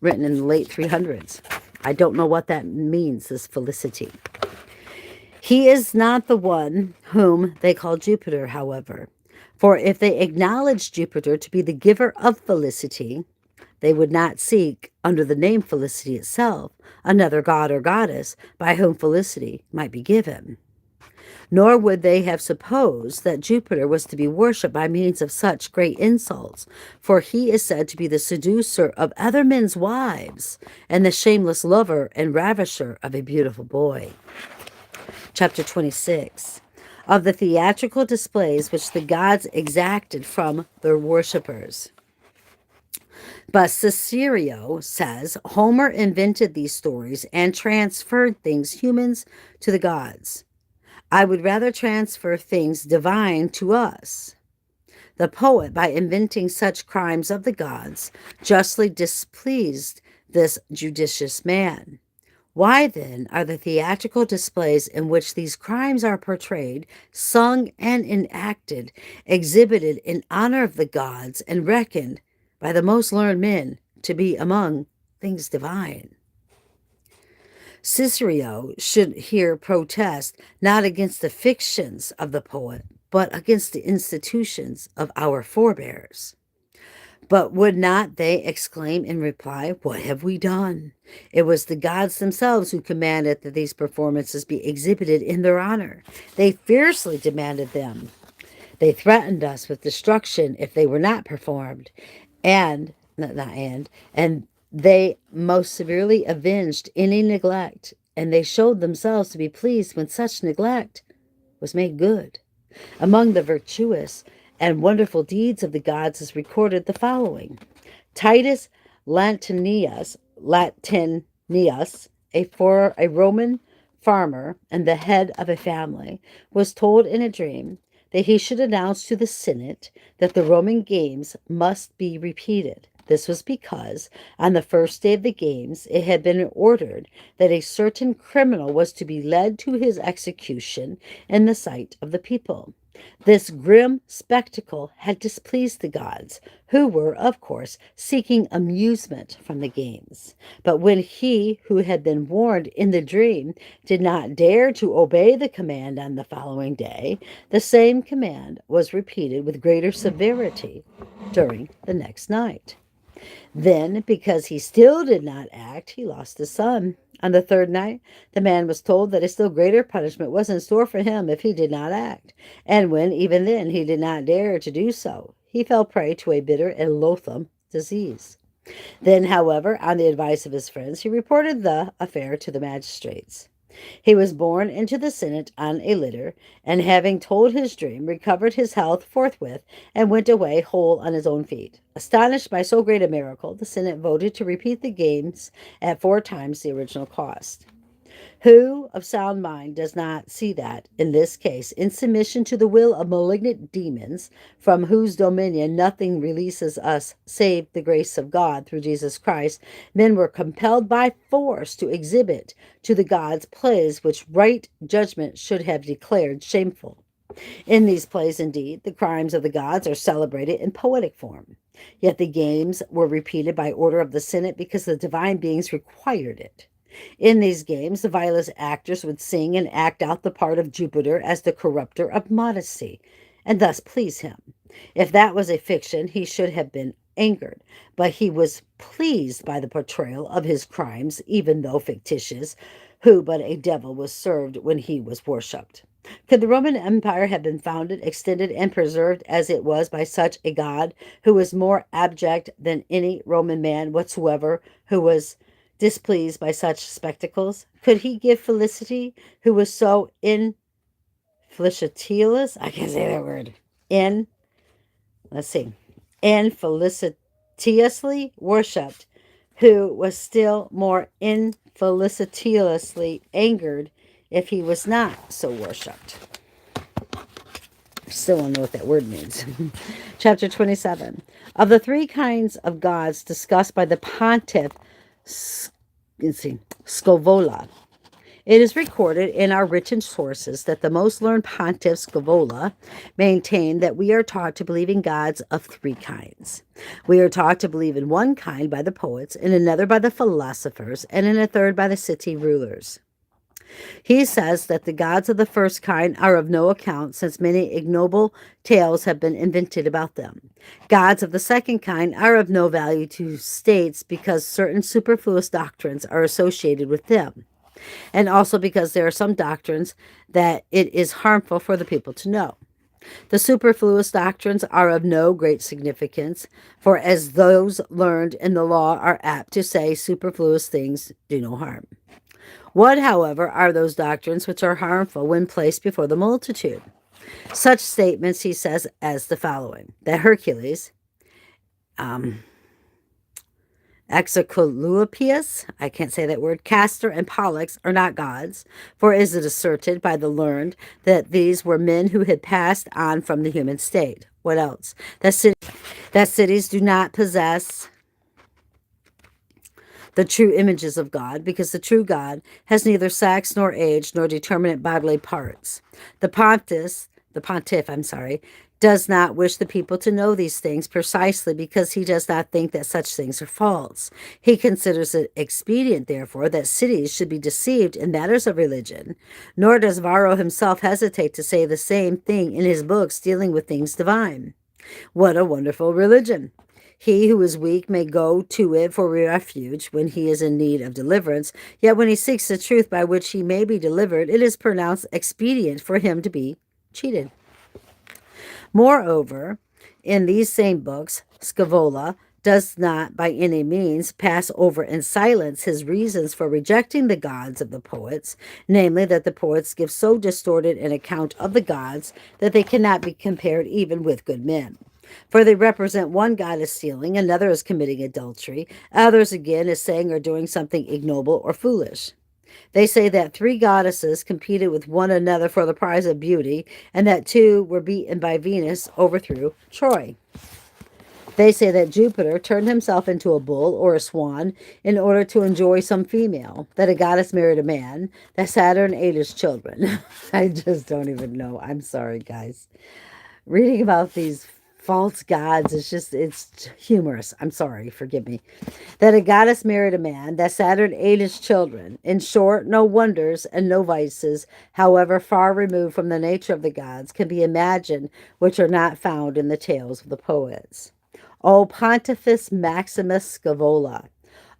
Speaker 1: written in the late 300s. I don't know what that means, this felicity. He is not the one whom they call Jupiter, however. For if they acknowledge Jupiter to be the giver of felicity, they would not seek, under the name felicity itself, another god or goddess by whom felicity might be given. Nor would they have supposed that Jupiter was to be worshipped by means of such great insults, for he is said to be the seducer of other men's wives, and the shameless lover and ravisher of a beautiful boy. Chapter 26. Of the theatrical displays which the gods exacted from their worshippers. But Cicero says Homer invented these stories and transferred things humans to the gods. I would rather transfer things divine to us. The poet, by inventing such crimes of the gods, justly displeased this judicious man. Why, then, are the theatrical displays in which these crimes are portrayed, sung and enacted, exhibited in honor of the gods, and reckoned by the most learned men to be among things divine? Cicero should here protest not against the fictions of the poet, but against the institutions of our forebears. But would not they exclaim in reply, "What have we done? It was the gods themselves who commanded that these performances be exhibited in their honor. They fiercely demanded them. They threatened us with destruction if they were not performed, and they most severely avenged any neglect, and they showed themselves to be pleased when such neglect was made good. Among the virtuous and wonderful deeds of the gods is recorded the following. Titus Latinius, a Roman farmer and the head of a family, was told in a dream that he should announce to the Senate that the Roman games must be repeated. This was because on the first day of the games it had been ordered that a certain criminal was to be led to his execution in the sight of the people. This grim spectacle had displeased the gods, who were, of course, seeking amusement from the games. But when he who had been warned in the dream did not dare to obey the command on the following day, the same command was repeated with greater severity during the next night. Then, because he still did not act, he lost his son. On the third night, the man was told that a still greater punishment was in store for him if he did not act. And when, even then, he did not dare to do so, he fell prey to a bitter and loathsome disease. Then, however, on the advice of his friends, he reported the affair to the magistrates. He was borne into the Senate on a litter, and having told his dream, recovered his health forthwith, and went away whole on his own feet. Astonished by so great a miracle, the Senate voted to repeat the games at 4 times the original cost. Who of sound mind does not see that, in this case, in submission to the will of malignant demons, from whose dominion nothing releases us save the grace of God through Jesus Christ, men were compelled by force to exhibit to the gods plays which right judgment should have declared shameful? In these plays, indeed, the crimes of the gods are celebrated in poetic form. Yet the games were repeated by order of the Senate because the divine beings required it. In these games, the vilest actors would sing and act out the part of Jupiter as the corrupter of modesty, and thus please him. If that was a fiction, he should have been angered, but he was pleased by the portrayal of his crimes, even though fictitious. Who but a devil was served when he was worshipped? Could the Roman Empire have been founded, extended, and preserved as it was by such a God who was more abject than any Roman man whatsoever, who was displeased by such spectacles? Could he give Felicity, who was so infelicitous? I can't say that word. In, let's see, infelicitously worshipped, who was still more infelicitously angered if he was not so worshipped. Still don't know what that word means. Chapter 27. Of the three kinds of gods discussed by the pontiff Scovola, it is recorded in our written sources that the most learned pontiff Scovola maintained that we are taught to believe in gods of three kinds. We are taught to believe in one kind by the poets, in another by the philosophers, and in a third by the city rulers. He says that the gods of the first kind are of no account, since many ignoble tales have been invented about them. Gods of the second kind are of no value to states, because certain superfluous doctrines are associated with them, and also because there are some doctrines that it is harmful for the people to know. The superfluous doctrines are of no great significance, for as those learned in the law are apt to say, superfluous things do no harm. What, however, are those doctrines which are harmful when placed before the multitude? Such statements, he says, as the following: that Hercules, Exocoleupius, I can't say that word, Castor, and Pollux are not gods, for is it asserted by the learned that these were men who had passed on from the human state? What else? That cities do not possess the true images of God, because the true God has neither sex nor age nor determinate bodily parts. The pontiff, does not wish the people to know these things, precisely because he does not think that such things are false. He considers it expedient, therefore, that cities should be deceived in matters of religion, nor does Varro himself hesitate to say the same thing in his books dealing with things divine. What a wonderful religion! He who is weak may go to it for refuge when he is in need of deliverance, yet when he seeks the truth by which he may be delivered, it is pronounced expedient for him to be cheated. Moreover, in these same books, Scaevola does not by any means pass over in silence his reasons for rejecting the gods of the poets, namely that the poets give so distorted an account of the gods that they cannot be compared even with good men. For they represent one god as stealing, another as committing adultery, others again as saying or doing something ignoble or foolish. They say that three goddesses competed with one another for the prize of beauty, and that two were beaten by Venus overthrew Troy. They say that Jupiter turned himself into a bull or a swan in order to enjoy some female, that a goddess married a man, that Saturn ate his children. I just don't even know. I'm sorry, guys. Reading about these false gods, it's humorous. I'm sorry, forgive me. That a goddess married a man, that Saturn ate his children. In short, no wonders and no vices, however far removed from the nature of the gods, can be imagined which are not found in the tales of the poets. O Pontifex Maximus Scaevola,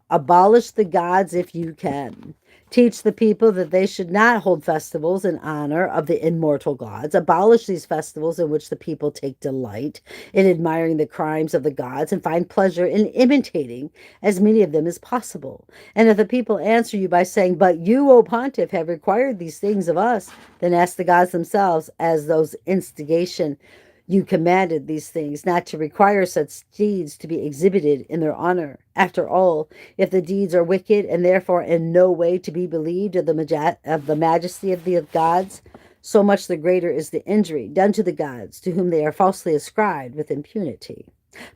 Speaker 1: abolish the gods if you can. Teach the people that they should not hold festivals in honor of the immortal gods. Abolish these festivals in which the people take delight in admiring the crimes of the gods and find pleasure in imitating as many of them as possible. And if the people answer you by saying, "But you, O Pontiff, have required these things of us," then ask the gods themselves, as those instigation you commanded these things, not to require such deeds to be exhibited in their honor. After all, if the deeds are wicked and therefore in no way to be believed of the majesty of the gods, so much the greater is the injury done to the gods, to whom they are falsely ascribed with impunity.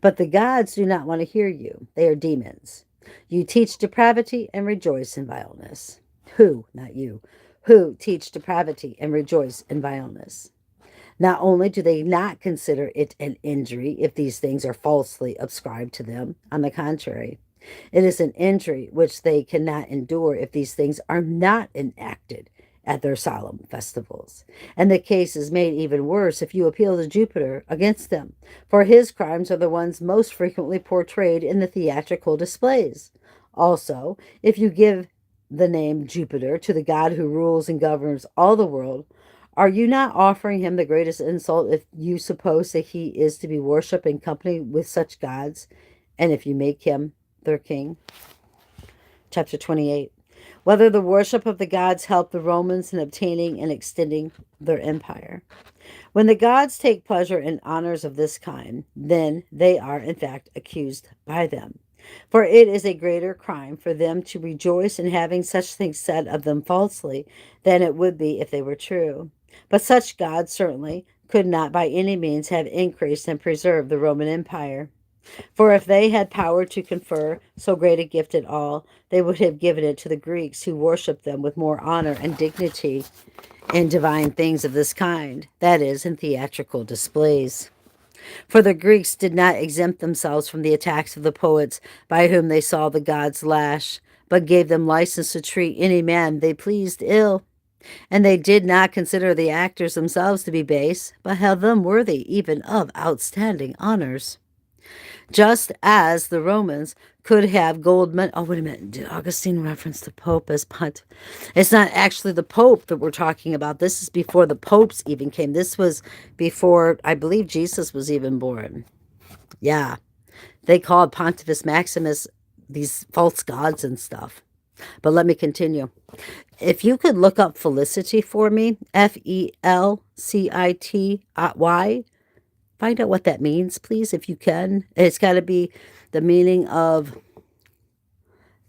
Speaker 1: But the gods do not want to hear you. They are demons. You teach depravity and rejoice in vileness. Who, not you, who teach depravity and rejoice in vileness? Not only do they not consider it an injury if these things are falsely ascribed to them, on the contrary, it is an injury which they cannot endure if these things are not enacted at their solemn festivals. And the case is made even worse if you appeal to Jupiter against them, for his crimes are the ones most frequently portrayed in the theatrical displays. Also, if you give the name Jupiter to the god who rules and governs all the world, are you not offering him the greatest insult if you suppose that he is to be worshipped in company with such gods, and if you make him their king? Chapter 28. Whether the worship of the gods helped the Romans in obtaining and extending their empire. When the gods take pleasure in honors of this kind, then they are in fact accused by them. For it is a greater crime for them to rejoice in having such things said of them falsely than it would be if they were true. But such gods certainly could not by any means have increased and preserved the Roman Empire. For if they had power to confer so great a gift at all, they would have given it to the Greeks, who worshipped them with more honor and dignity in divine things of this kind, that is, in theatrical displays. For the Greeks did not exempt themselves from the attacks of the poets by whom they saw the gods lash, but gave them license to treat any man they pleased ill. And they did not consider the actors themselves to be base, but held them worthy even of outstanding honors. Just as the Romans could have gold medals. Oh, wait a minute. Did Augustine reference the Pope as punt? It's not actually the Pope that we're talking about. This is before the popes even came. This was before, I believe, Jesus was even born. Yeah. They called Pontifex Maximus these false gods and stuff. But let me continue. If you could look up Felicity for me, Felicity, find out what that means, please, if you can. It's got to be the meaning of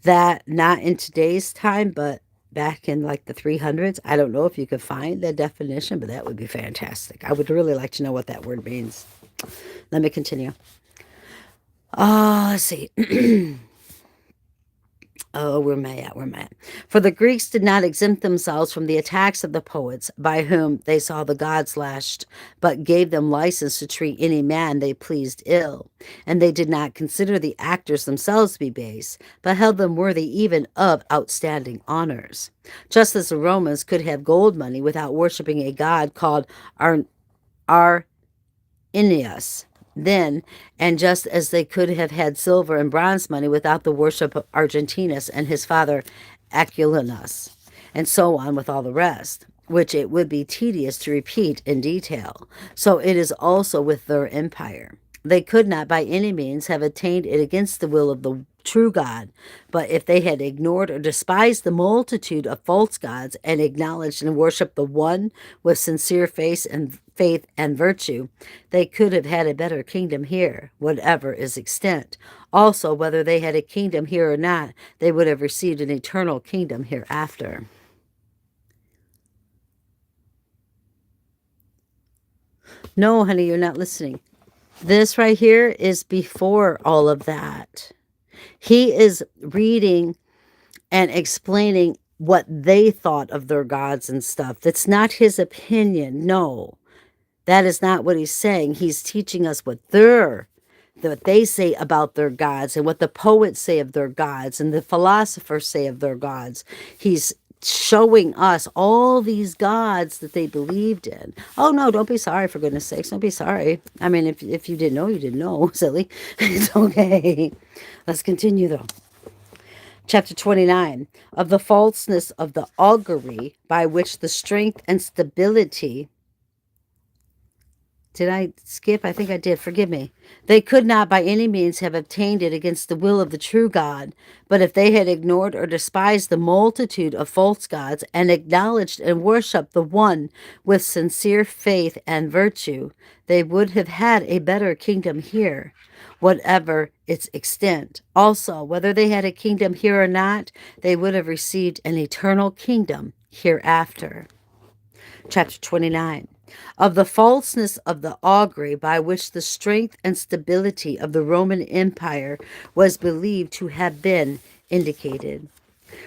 Speaker 1: that, not in today's time, but back in like the 300s. I don't know if you could find the definition, but that would be fantastic. I would really like to know what that word means. Let me continue. Let's see. Oh, where am I at? Where am I at? For the Greeks did not exempt themselves from the attacks of the poets by whom they saw the gods lashed, but gave them license to treat any man they pleased ill. And they did not consider the actors themselves to be base, but held them worthy even of outstanding honors. Just as the Romans could have gold money without worshiping a god called Arnius, then, and just as they could have had silver and bronze money without the worship of Argentinus and his father Aculinus, and so on with all the rest, which it would be tedious to repeat in detail. So it is also with their empire. They could not by any means have attained it against the will of the true God, but if they had ignored or despised the multitude of false gods and acknowledged and worshipped the one with sincere faith and virtue, they could have had a better kingdom here, whatever its extent. Also, whether they had a kingdom here or not, they would have received an eternal kingdom hereafter. No, honey, you're not listening. This right here is before all of that. He is reading and explaining what they thought of their gods and stuff. That's not his opinion. No, that is not what he's saying. He's teaching us what they say about their gods and what the poets say of their gods and the philosophers say of their gods. He's showing us all these gods that they believed in. Oh no, don't be sorry, for goodness sakes. Don't be sorry. I mean, if you didn't know, you didn't know, silly. It's okay. Let's continue though. Chapter 29. Of the falseness of the augury by which the strength and stability. Did I skip? I think I did. Forgive me. They could not by any means have obtained it against the will of the true God, but if they had ignored or despised the multitude of false gods and acknowledged and worshipped the one with sincere faith and virtue, they would have had a better kingdom here, whatever its extent. Also, whether they had a kingdom here or not, they would have received an eternal kingdom hereafter. Chapter 29. Of the falseness of the augury by which the strength and stability of the Roman Empire was believed to have been indicated.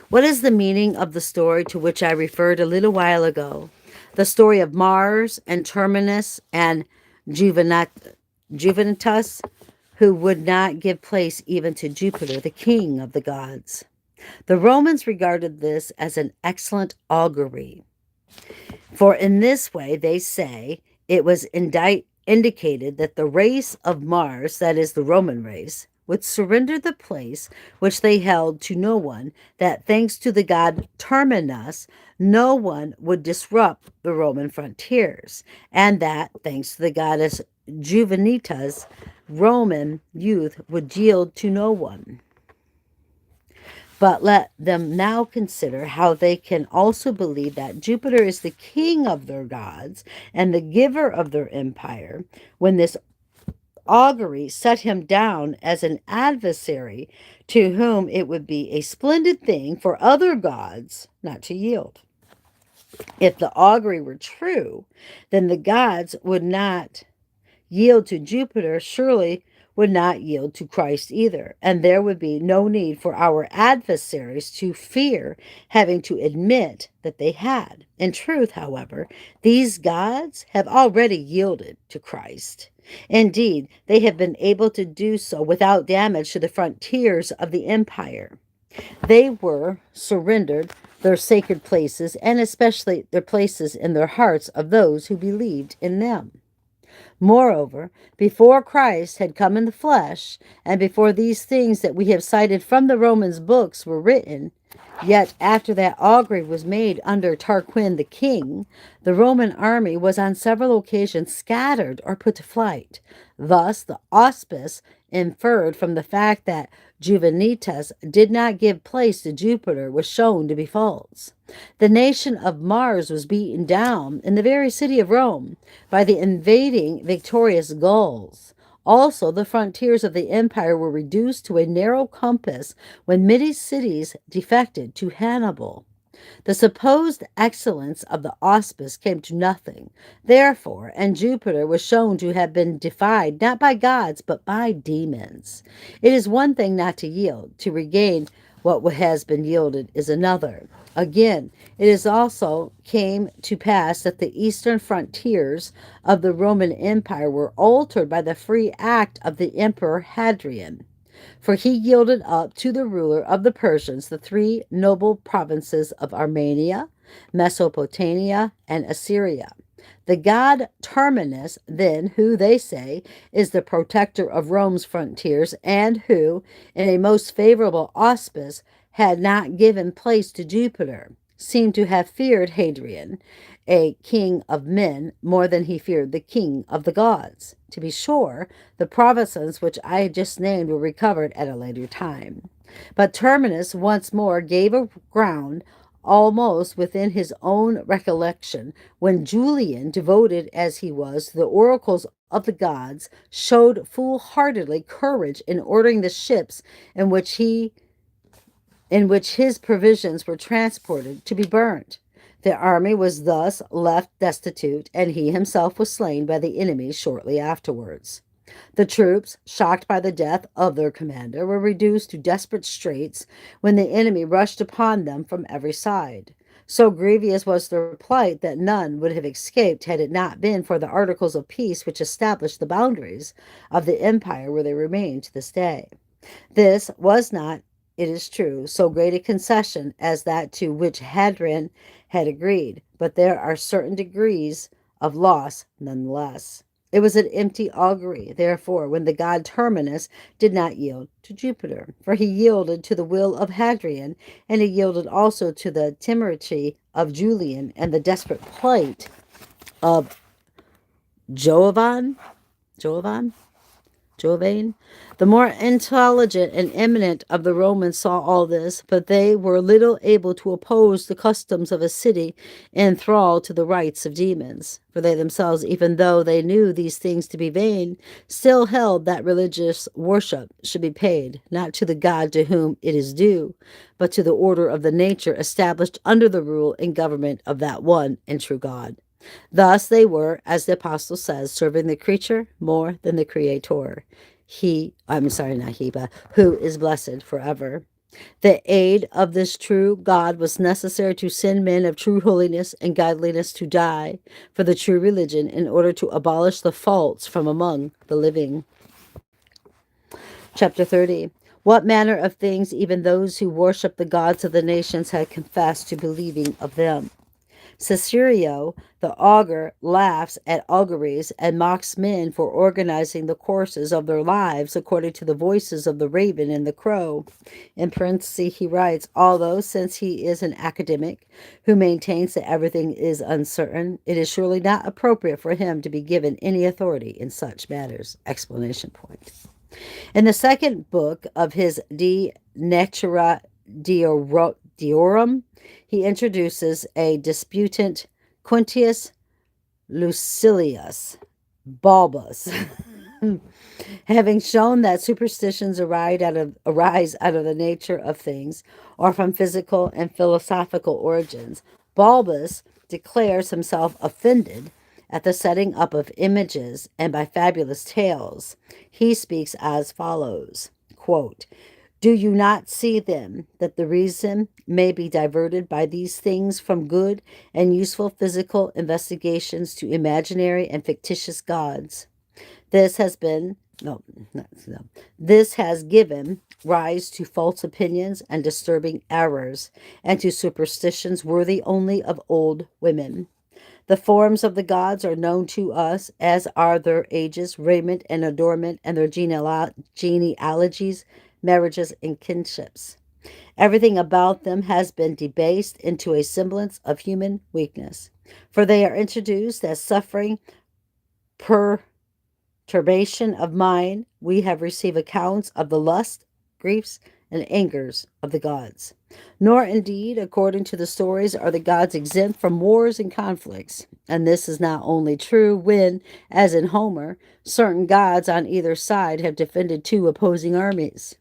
Speaker 1: What is the meaning of the story to which I referred a little while ago? The story of Mars and Terminus and Juventus, who would not give place even to Jupiter, the king of the gods. The Romans regarded this as an excellent augury. For in this way, they say, it was indicated that the race of Mars, that is the Roman race, would surrender the place which they held to no one, that thanks to the god Terminus, no one would disrupt the Roman frontiers, and that thanks to the goddess Juvenitas, Roman youth would yield to no one. But let them now consider how they can also believe that Jupiter is the king of their gods and the giver of their empire, when this augury set him down as an adversary to whom it would be a splendid thing for other gods not to yield. If the augury were true, then the gods would not yield to Jupiter, surely would not yield to Christ either, and there would be no need for our adversaries to fear having to admit that they had. In truth, however, these gods have already yielded to Christ. Indeed, they have been able to do so without damage to the frontiers of the empire. They were surrendered their sacred places, and especially their places in their hearts of those who believed in them. Moreover, before Christ had come in the flesh, and before these things that we have cited from the Romans books were written, yet after that augury was made under Tarquin the king, the Roman army was on several occasions scattered or put to flight. Thus the auspice inferred from the fact that Juvenitas did not give place to Jupiter was shown to be false. The nation of Mars was beaten down in the very city of Rome by the invading victorious Gauls. Also, the frontiers of the empire were reduced to a narrow compass when many cities defected to Hannibal. The supposed excellence of the auspice came to nothing, therefore, and Jupiter was shown to have been defied not by gods but by demons. It is one thing not to yield; to regain what has been yielded is another. Again, it is also came to pass that the eastern frontiers of the Roman Empire were altered by the free act of the Emperor Hadrian. For he yielded up to the ruler of the Persians the three noble provinces of Armenia, Mesopotamia, and Assyria. The god Terminus, then, who, they say, is the protector of Rome's frontiers, and who, in a most favorable auspice, had not given place to Jupiter, seemed to have feared Hadrian, a king of men, more than he feared the king of the gods. To be sure, the provinces which I had just named were recovered at a later time. But Terminus once more gave a ground almost within his own recollection, when Julian, devoted as he was to the oracles of the gods, showed foolhardily courage in ordering the ships in which his provisions were transported to be burnt. The army was thus left destitute, and he himself was slain by the enemy shortly afterwards. The troops, shocked by the death of their commander, were reduced to desperate straits when the enemy rushed upon them from every side. So grievous was their plight that none would have escaped had it not been for the articles of peace which established the boundaries of the empire where they remain to this day. This was not, it is true, so great a concession as that to which Hadrian had agreed, but there are certain degrees of loss nonetheless. It was an empty augury, therefore, when the god Terminus did not yield to Jupiter, for he yielded to the will of Hadrian, and he yielded also to the temerity of Julian and the desperate plight of Jovan. The more intelligent and eminent of the Romans saw all this, but they were little able to oppose the customs of a city enthralled to the rites of demons. For they themselves, even though they knew these things to be vain, still held that religious worship should be paid, not to the God to whom it is due, but to the order of the nature established under the rule and government of that one and true God. Thus they were, as the apostle says, serving the creature more than the creator. Who is blessed forever. The aid of this true God was necessary to send men of true holiness and godliness to die for the true religion in order to abolish the false from among the living. Chapter 30. What manner of things even those who worship the gods of the nations had confessed to believing of them. Cicerio, the augur, laughs at auguries and mocks men for organizing the courses of their lives according to the voices of the raven and the crow. In parentheses, he writes, although since he is an academic who maintains that everything is uncertain, it is surely not appropriate for him to be given any authority in such matters. Explanation point. In the second book of his De Natura Deorum, he introduces a disputant Quintius Lucilius Balbus, having shown that superstitions arise out of the nature of things or from physical and philosophical origins. Balbus declares himself offended at the setting up of images and by fabulous tales. He speaks as follows, quote, do you not see then that the reason may be diverted by these things from good and useful physical investigations to imaginary and fictitious gods? This has been This has given rise to false opinions and disturbing errors, and to superstitions worthy only of old women. The forms of the gods are known to us, as are their ages, raiment, and adornment, and their genealogies, marriages, and kinships. Everything about them has been debased into a semblance of human weakness, for they are introduced as suffering perturbation of mind. We have received accounts of the lust, griefs, and angers of the gods. Nor, indeed, according to the stories, are the gods exempt from wars and conflicts. And this is not only true when, as in Homer, certain gods on either side have defended two opposing armies,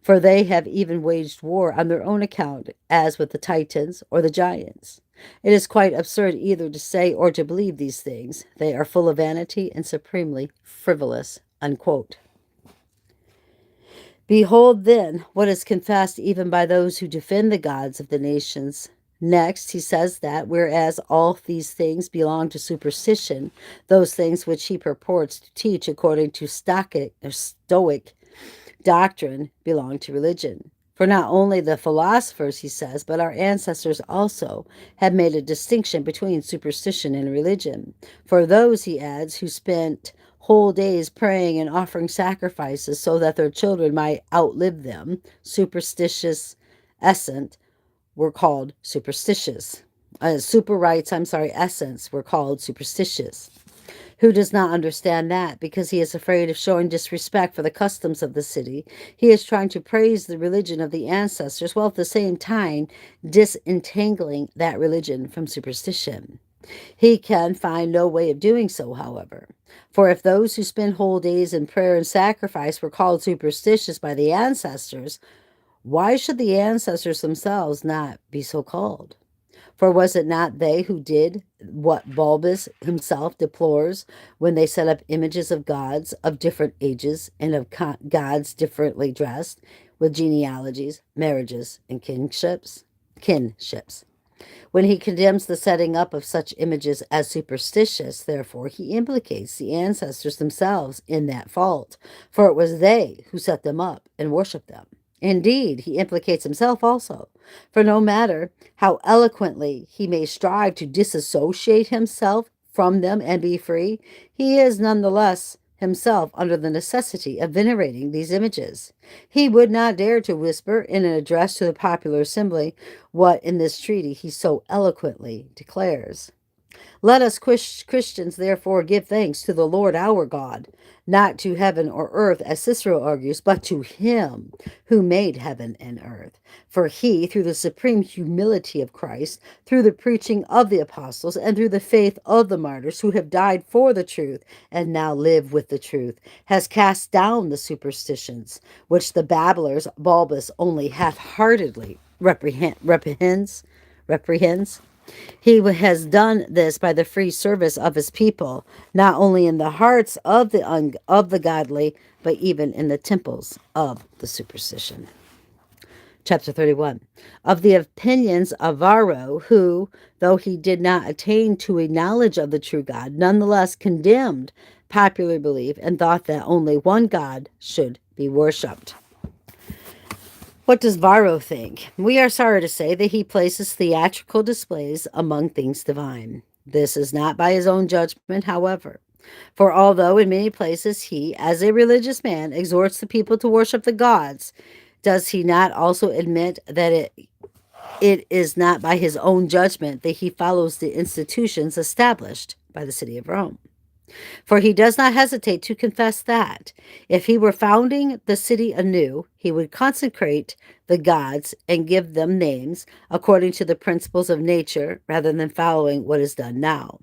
Speaker 1: for they have even waged war on their own account, as with the Titans or the giants. It is quite absurd either to say or to believe these things. They are full of vanity and supremely frivolous. Unquote. Behold, then, what is confessed even by those who defend the gods of the nations. Next, he says that, whereas all these things belong to superstition, those things which he purports to teach according to Stoic doctrine belong to religion. For not only the philosophers, he says, but our ancestors also have made a distinction between superstition and religion. For those, he adds, who spent whole days praying and offering sacrifices so that their children might outlive them, essence, were called superstitious. Essence were called superstitious. Who does not understand that, because he is afraid of showing disrespect for the customs of the city, he is trying to praise the religion of the ancestors, while at the same time disentangling that religion from superstition. He can find no way of doing so, however. For if those who spend whole days in prayer and sacrifice were called superstitious by the ancestors, why should the ancestors themselves not be so called? For was it not they who did what Balbus himself deplores when they set up images of gods of different ages and of gods differently dressed, with genealogies, marriages, and kinships? When he condemns the setting up of such images as superstitious, therefore, he implicates the ancestors themselves in that fault, for it was they who set them up and worshipped them. Indeed, he implicates himself also, for no matter how eloquently he may strive to disassociate himself from them and be free, he is nonetheless himself under the necessity of venerating these images. He would not dare to whisper in an address to the popular assembly what in this treaty he so eloquently declares. Let us Christians therefore give thanks to the Lord our God, not to heaven or earth, as Cicero argues, but to him who made heaven and earth. For he, through the supreme humility of Christ, through the preaching of the apostles, and through the faith of the martyrs who have died for the truth and now live with the truth, has cast down the superstitions which the babblers Balbus only half-heartedly reprehends. He has done this by the free service of his people, not only in the hearts of the godly, but even in the temples of the superstition. Chapter 31. Of the opinions of Varro, who, though he did not attain to a knowledge of the true God, nonetheless condemned popular belief and thought that only one God should be worshipped. What does Varro think? We are sorry to say that he places theatrical displays among things divine. This is not by his own judgment, however. For although in many places he, as a religious man, exhorts the people to worship the gods, does he not also admit that it is not by his own judgment that he follows the institutions established by the city of Rome? For he does not hesitate to confess that, if he were founding the city anew, he would consecrate the gods and give them names according to the principles of nature rather than following what is done now.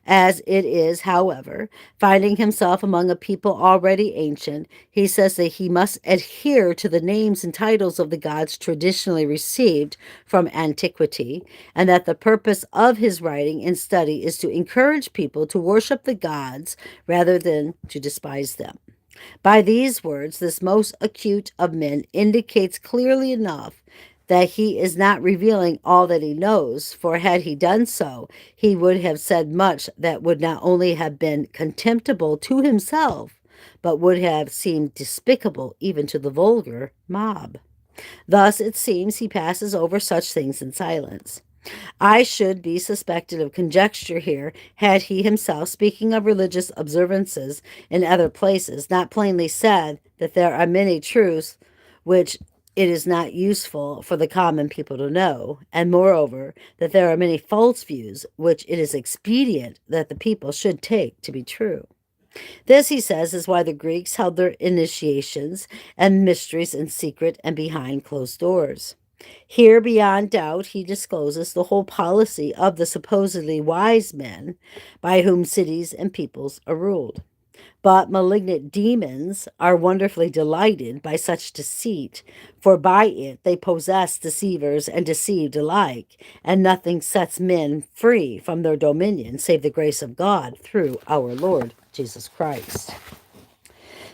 Speaker 1: As it is, however, finding himself among a people already ancient, he says that he must adhere to the names and titles of the gods traditionally received from antiquity, and that the purpose of his writing and study is to encourage people to worship the gods rather than to despise them. By these words, this most acute of men indicates clearly enough that he is not revealing all that he knows, for had he done so, he would have said much that would not only have been contemptible to himself, but would have seemed despicable even to the vulgar mob. Thus, it seems, he passes over such things in silence. I should be suspected of conjecture here, had he himself, speaking of religious observances in other places, not plainly said that there are many truths which it is not useful for the common people to know, and moreover, that there are many false views which it is expedient that the people should take to be true. This, he says, is why the Greeks held their initiations and mysteries in secret and behind closed doors. Here, beyond doubt, he discloses the whole policy of the supposedly wise men by whom cities and peoples are ruled. But malignant demons are wonderfully delighted by such deceit, for by it they possess deceivers and deceived alike, and nothing sets men free from their dominion save the grace of God through our Lord Jesus Christ.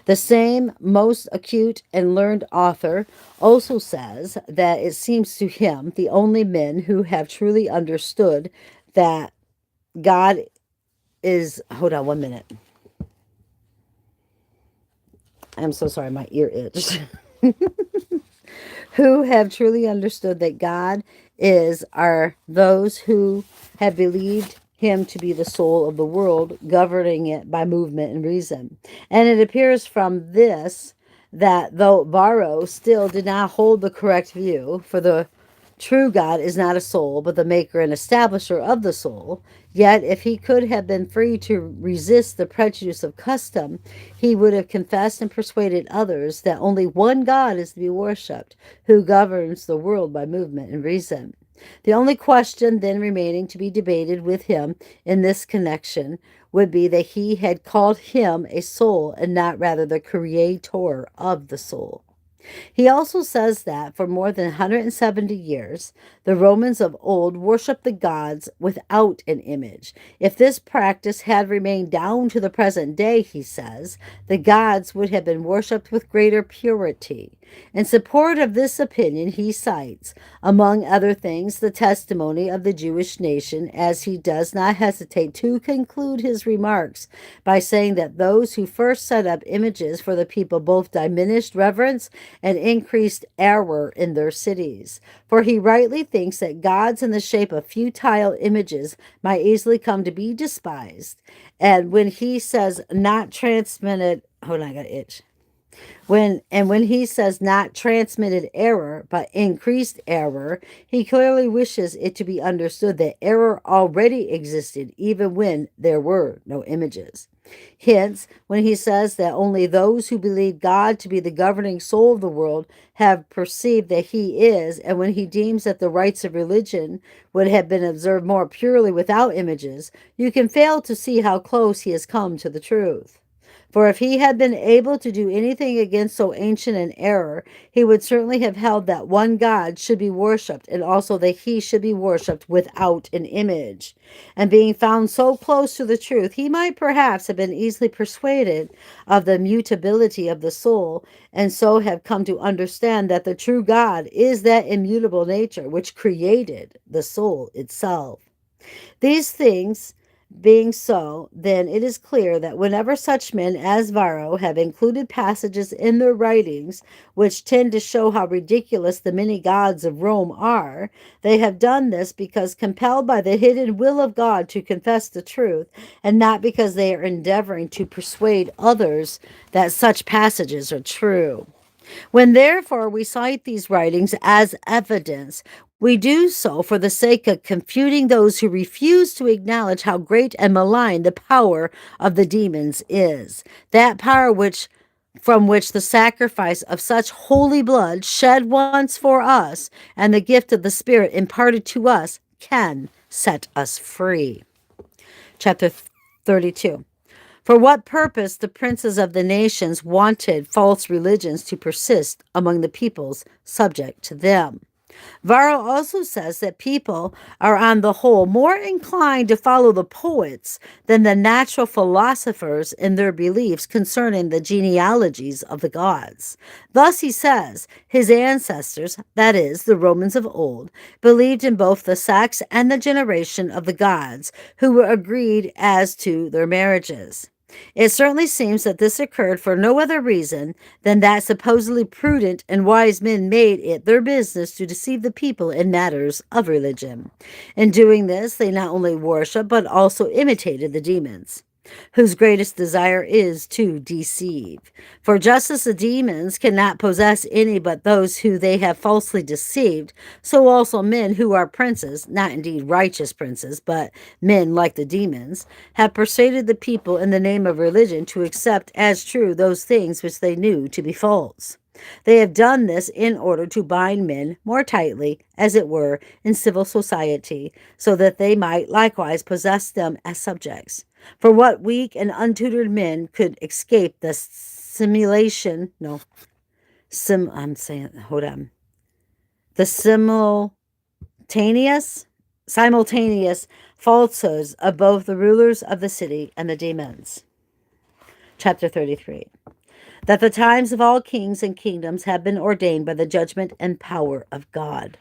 Speaker 1: The same most acute and learned author also says that it seems to him the only men who have truly understood that God is. Hold on 1 minute. I'm so sorry, my ear itched. Who have truly understood that God is are those who have believed him to be the soul of the world, governing it by movement and reason. And it appears from this that though Varro still did not hold the correct view, for the true God is not a soul, but the maker and establisher of the soul. Yet, if he could have been free to resist the prejudice of custom, he would have confessed and persuaded others that only one God is to be worshipped, who governs the world by movement and reason. The only question then remaining to be debated with him in this connection would be that he had called him a soul and not rather the creator of the soul. He also says that for more than 170 years, the Romans of old worshipped the gods without an image. If this practice had remained down to the present day, he says, the gods would have been worshipped with greater purity. In support of this opinion, he cites, among other things, the testimony of the Jewish nation, as he does not hesitate to conclude his remarks by saying that those who first set up images for the people both diminished reverence and increased error in their cities. For he rightly thinks that gods in the shape of futile images might easily come to be despised. And when he says not transmitted, hold on, I got an itch. When he says not transmitted error, but increased error, he clearly wishes it to be understood that error already existed even when there were no images. Hence, when he says that only those who believe God to be the governing soul of the world have perceived that he is, and when he deems that the rites of religion would have been observed more purely without images, you can fail to see how close he has come to the truth. For if he had been able to do anything against so ancient an error, he would certainly have held that one God should be worshipped, and also that he should be worshipped without an image. And being found so close to the truth, he might perhaps have been easily persuaded of the mutability of the soul, and so have come to understand that the true God is that immutable nature which created the soul itself. These things Being so, then it is clear that whenever such men as Varro have included passages in their writings which tend to show how ridiculous the many gods of Rome are, they have done this because compelled by the hidden will of God to confess the truth, and not because they are endeavoring to persuade others that such passages are true. When therefore we cite these writings as evidence, we do so for the sake of confuting those who refuse to acknowledge how great and malign the power of the demons is. That power from which the sacrifice of such holy blood shed once for us and the gift of the Spirit imparted to us can set us free. Chapter 32. For what purpose the princes of the nations wanted false religions to persist among the peoples subject to them. Varro also says that people are on the whole more inclined to follow the poets than the natural philosophers in their beliefs concerning the genealogies of the gods. Thus, he says, his ancestors, that is, the Romans of old, believed in both the sex and the generation of the gods, who were agreed as to their marriages. It certainly seems that this occurred for no other reason than that supposedly prudent and wise men made it their business to deceive the people in matters of religion. In doing this, they not only worshiped but also imitated the demons, whose greatest desire is to deceive. For just as the demons cannot possess any but those who they have falsely deceived, so also men who are princes, not indeed righteous princes, but men like the demons, have persuaded the people in the name of religion to accept as true those things which they knew to be false. They have done this in order to bind men more tightly, as it were, in civil society, so that they might likewise possess them as subjects. For what weak and untutored men could escape the simulation? No, I'm saying, hold on. The simultaneous falsehoods of both the rulers of the city and the demons. Chapter 33. That the times of all kings and kingdoms have been ordained by the judgment and power of God.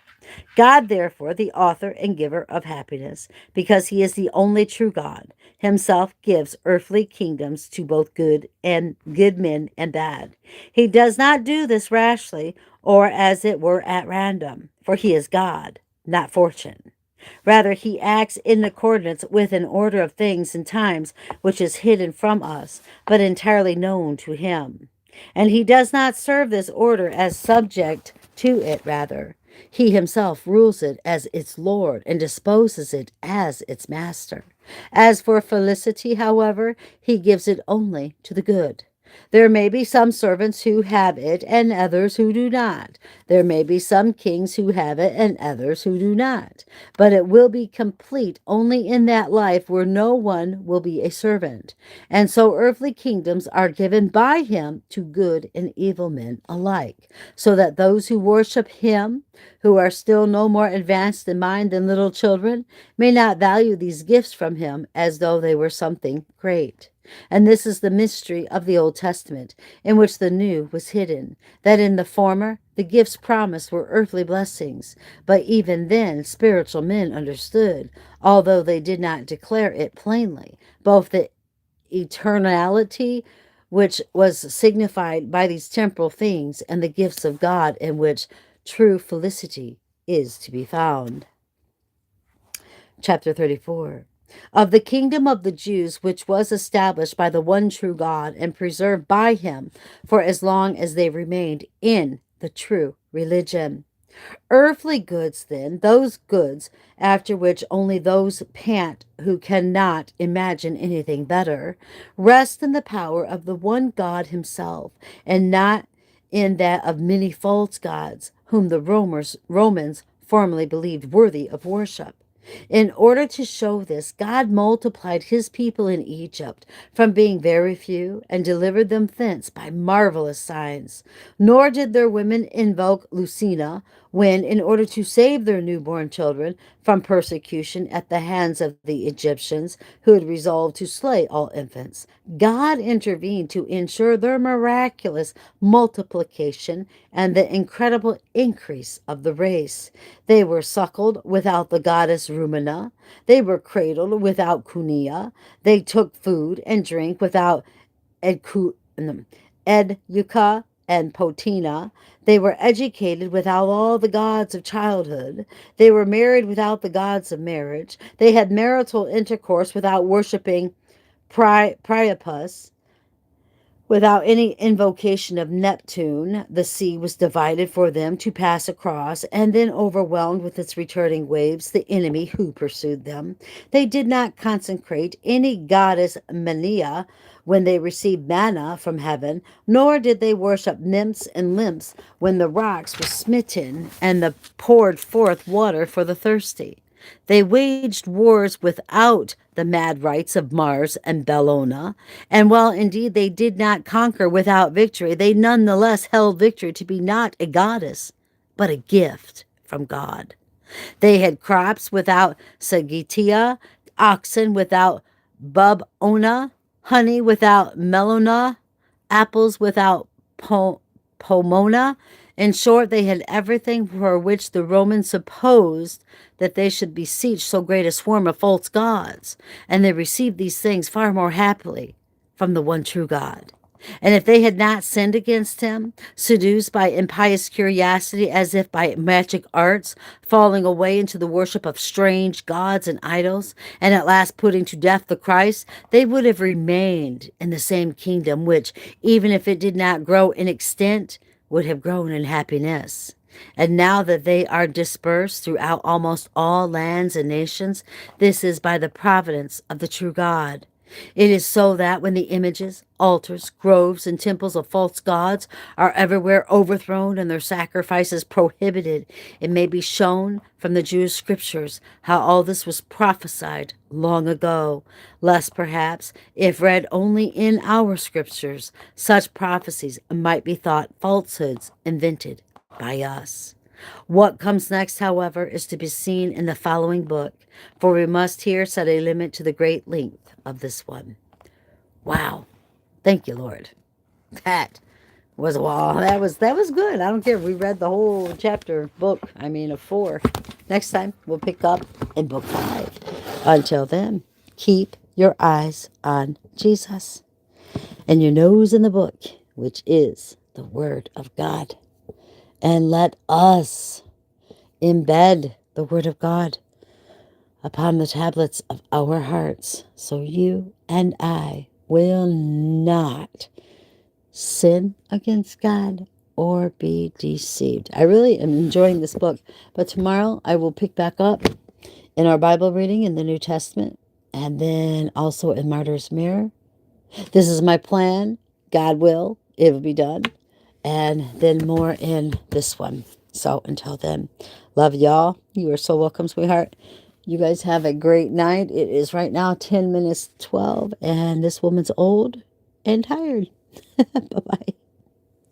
Speaker 1: God, therefore, the author and giver of happiness, because he is the only true God, himself gives earthly kingdoms to both good men and bad. He does not do this rashly or as it were at random, for he is God, not fortune. Rather, he acts in accordance with an order of things and times which is hidden from us, but entirely known to him. And he does not serve this order as subject to it, rather. He himself rules it as its Lord and disposes it as its master. As for felicity, however, he gives it only to the good. There may be some servants who have it and others who do not. There may be some kings who have it and others who do not. But it will be complete only in that life where no one will be a servant. And so earthly kingdoms are given by him to good and evil men alike, so that those who worship him, who are still no more advanced in mind than little children, may not value these gifts from him as though they were something great. And this is the mystery of the Old Testament, in which the New was hidden, that in the former the gifts promised were earthly blessings, but even then spiritual men understood, although they did not declare it plainly, both the eternality which was signified by these temporal things and the gifts of God in which true felicity is to be found. Chapter 34. Of the kingdom of the Jews, which was established by the one true God and preserved by him for as long as they remained in the true religion. Earthly goods, then, those goods after which only those pant who cannot imagine anything better, rest in the power of the one God himself, and not in that of many false gods, whom the Romans formerly believed worthy of worship. In order to show this, God multiplied his people in Egypt from being very few and delivered them thence by marvelous signs. Nor did their women invoke Lucina when, in order to save their newborn children from persecution at the hands of the Egyptians, who had resolved to slay all infants, God intervened to ensure their miraculous multiplication and the incredible increase of the race. They were suckled without the goddess drumina. They were cradled without kunia. They took food and drink without educa and potina. They were educated without all the gods of childhood. They were married without the gods of marriage. They had marital intercourse without worshiping Priapus. Without any invocation of Neptune, the sea was divided for them to pass across, and then overwhelmed with its returning waves, the enemy who pursued them. They did not consecrate any goddess Mania when they received manna from heaven, nor did they worship nymphs and lymphs when the rocks were smitten and the poured forth water for the thirsty. They waged wars without the mad rites of Mars and Bellona, and while indeed they did not conquer without victory, they nonetheless held victory to be not a goddess, but a gift from God. They had crops without Sagitia, oxen without Bubona, honey without Melona, apples without Pomona. In short, they had everything for which the Romans supposed that they should beseech so great a swarm of false gods, and they received these things far more happily from the one true God. And if they had not sinned against him, seduced by impious curiosity as if by magic arts, falling away into the worship of strange gods and idols, and at last putting to death the Christ, they would have remained in the same kingdom which, even if it did not grow in extent, would have grown in happiness. And now that they are dispersed throughout almost all lands and nations, this is by the providence of the true God. It is so that when the images, altars, groves, and temples of false gods are everywhere overthrown and their sacrifices prohibited, it may be shown from the Jewish scriptures how all this was prophesied long ago, lest perhaps, if read only in our scriptures, such prophecies might be thought falsehoods invented by us. What comes next, however, is to be seen in the following book, for we must here set a limit to the great length of this one. Wow. Thank you, Lord. That was wow. That was good. I don't care if we read the whole chapter of 4. Next time we'll pick up in book 5. Until then, keep your eyes on Jesus and your nose in the book, which is the Word of God. And let us embed the Word of God upon the tablets of our hearts, so you and I will not sin against God or be deceived. I really am enjoying this book, but tomorrow I will pick back up in our Bible reading in the New Testament, and then also in Martyr's Mirror. This is my plan. God will. It will be done. And then more in this one. So until then, love y'all. You are so welcome, sweetheart. You guys have a great night. It is right now 10 minutes 12, and this woman's old and tired. Bye-bye.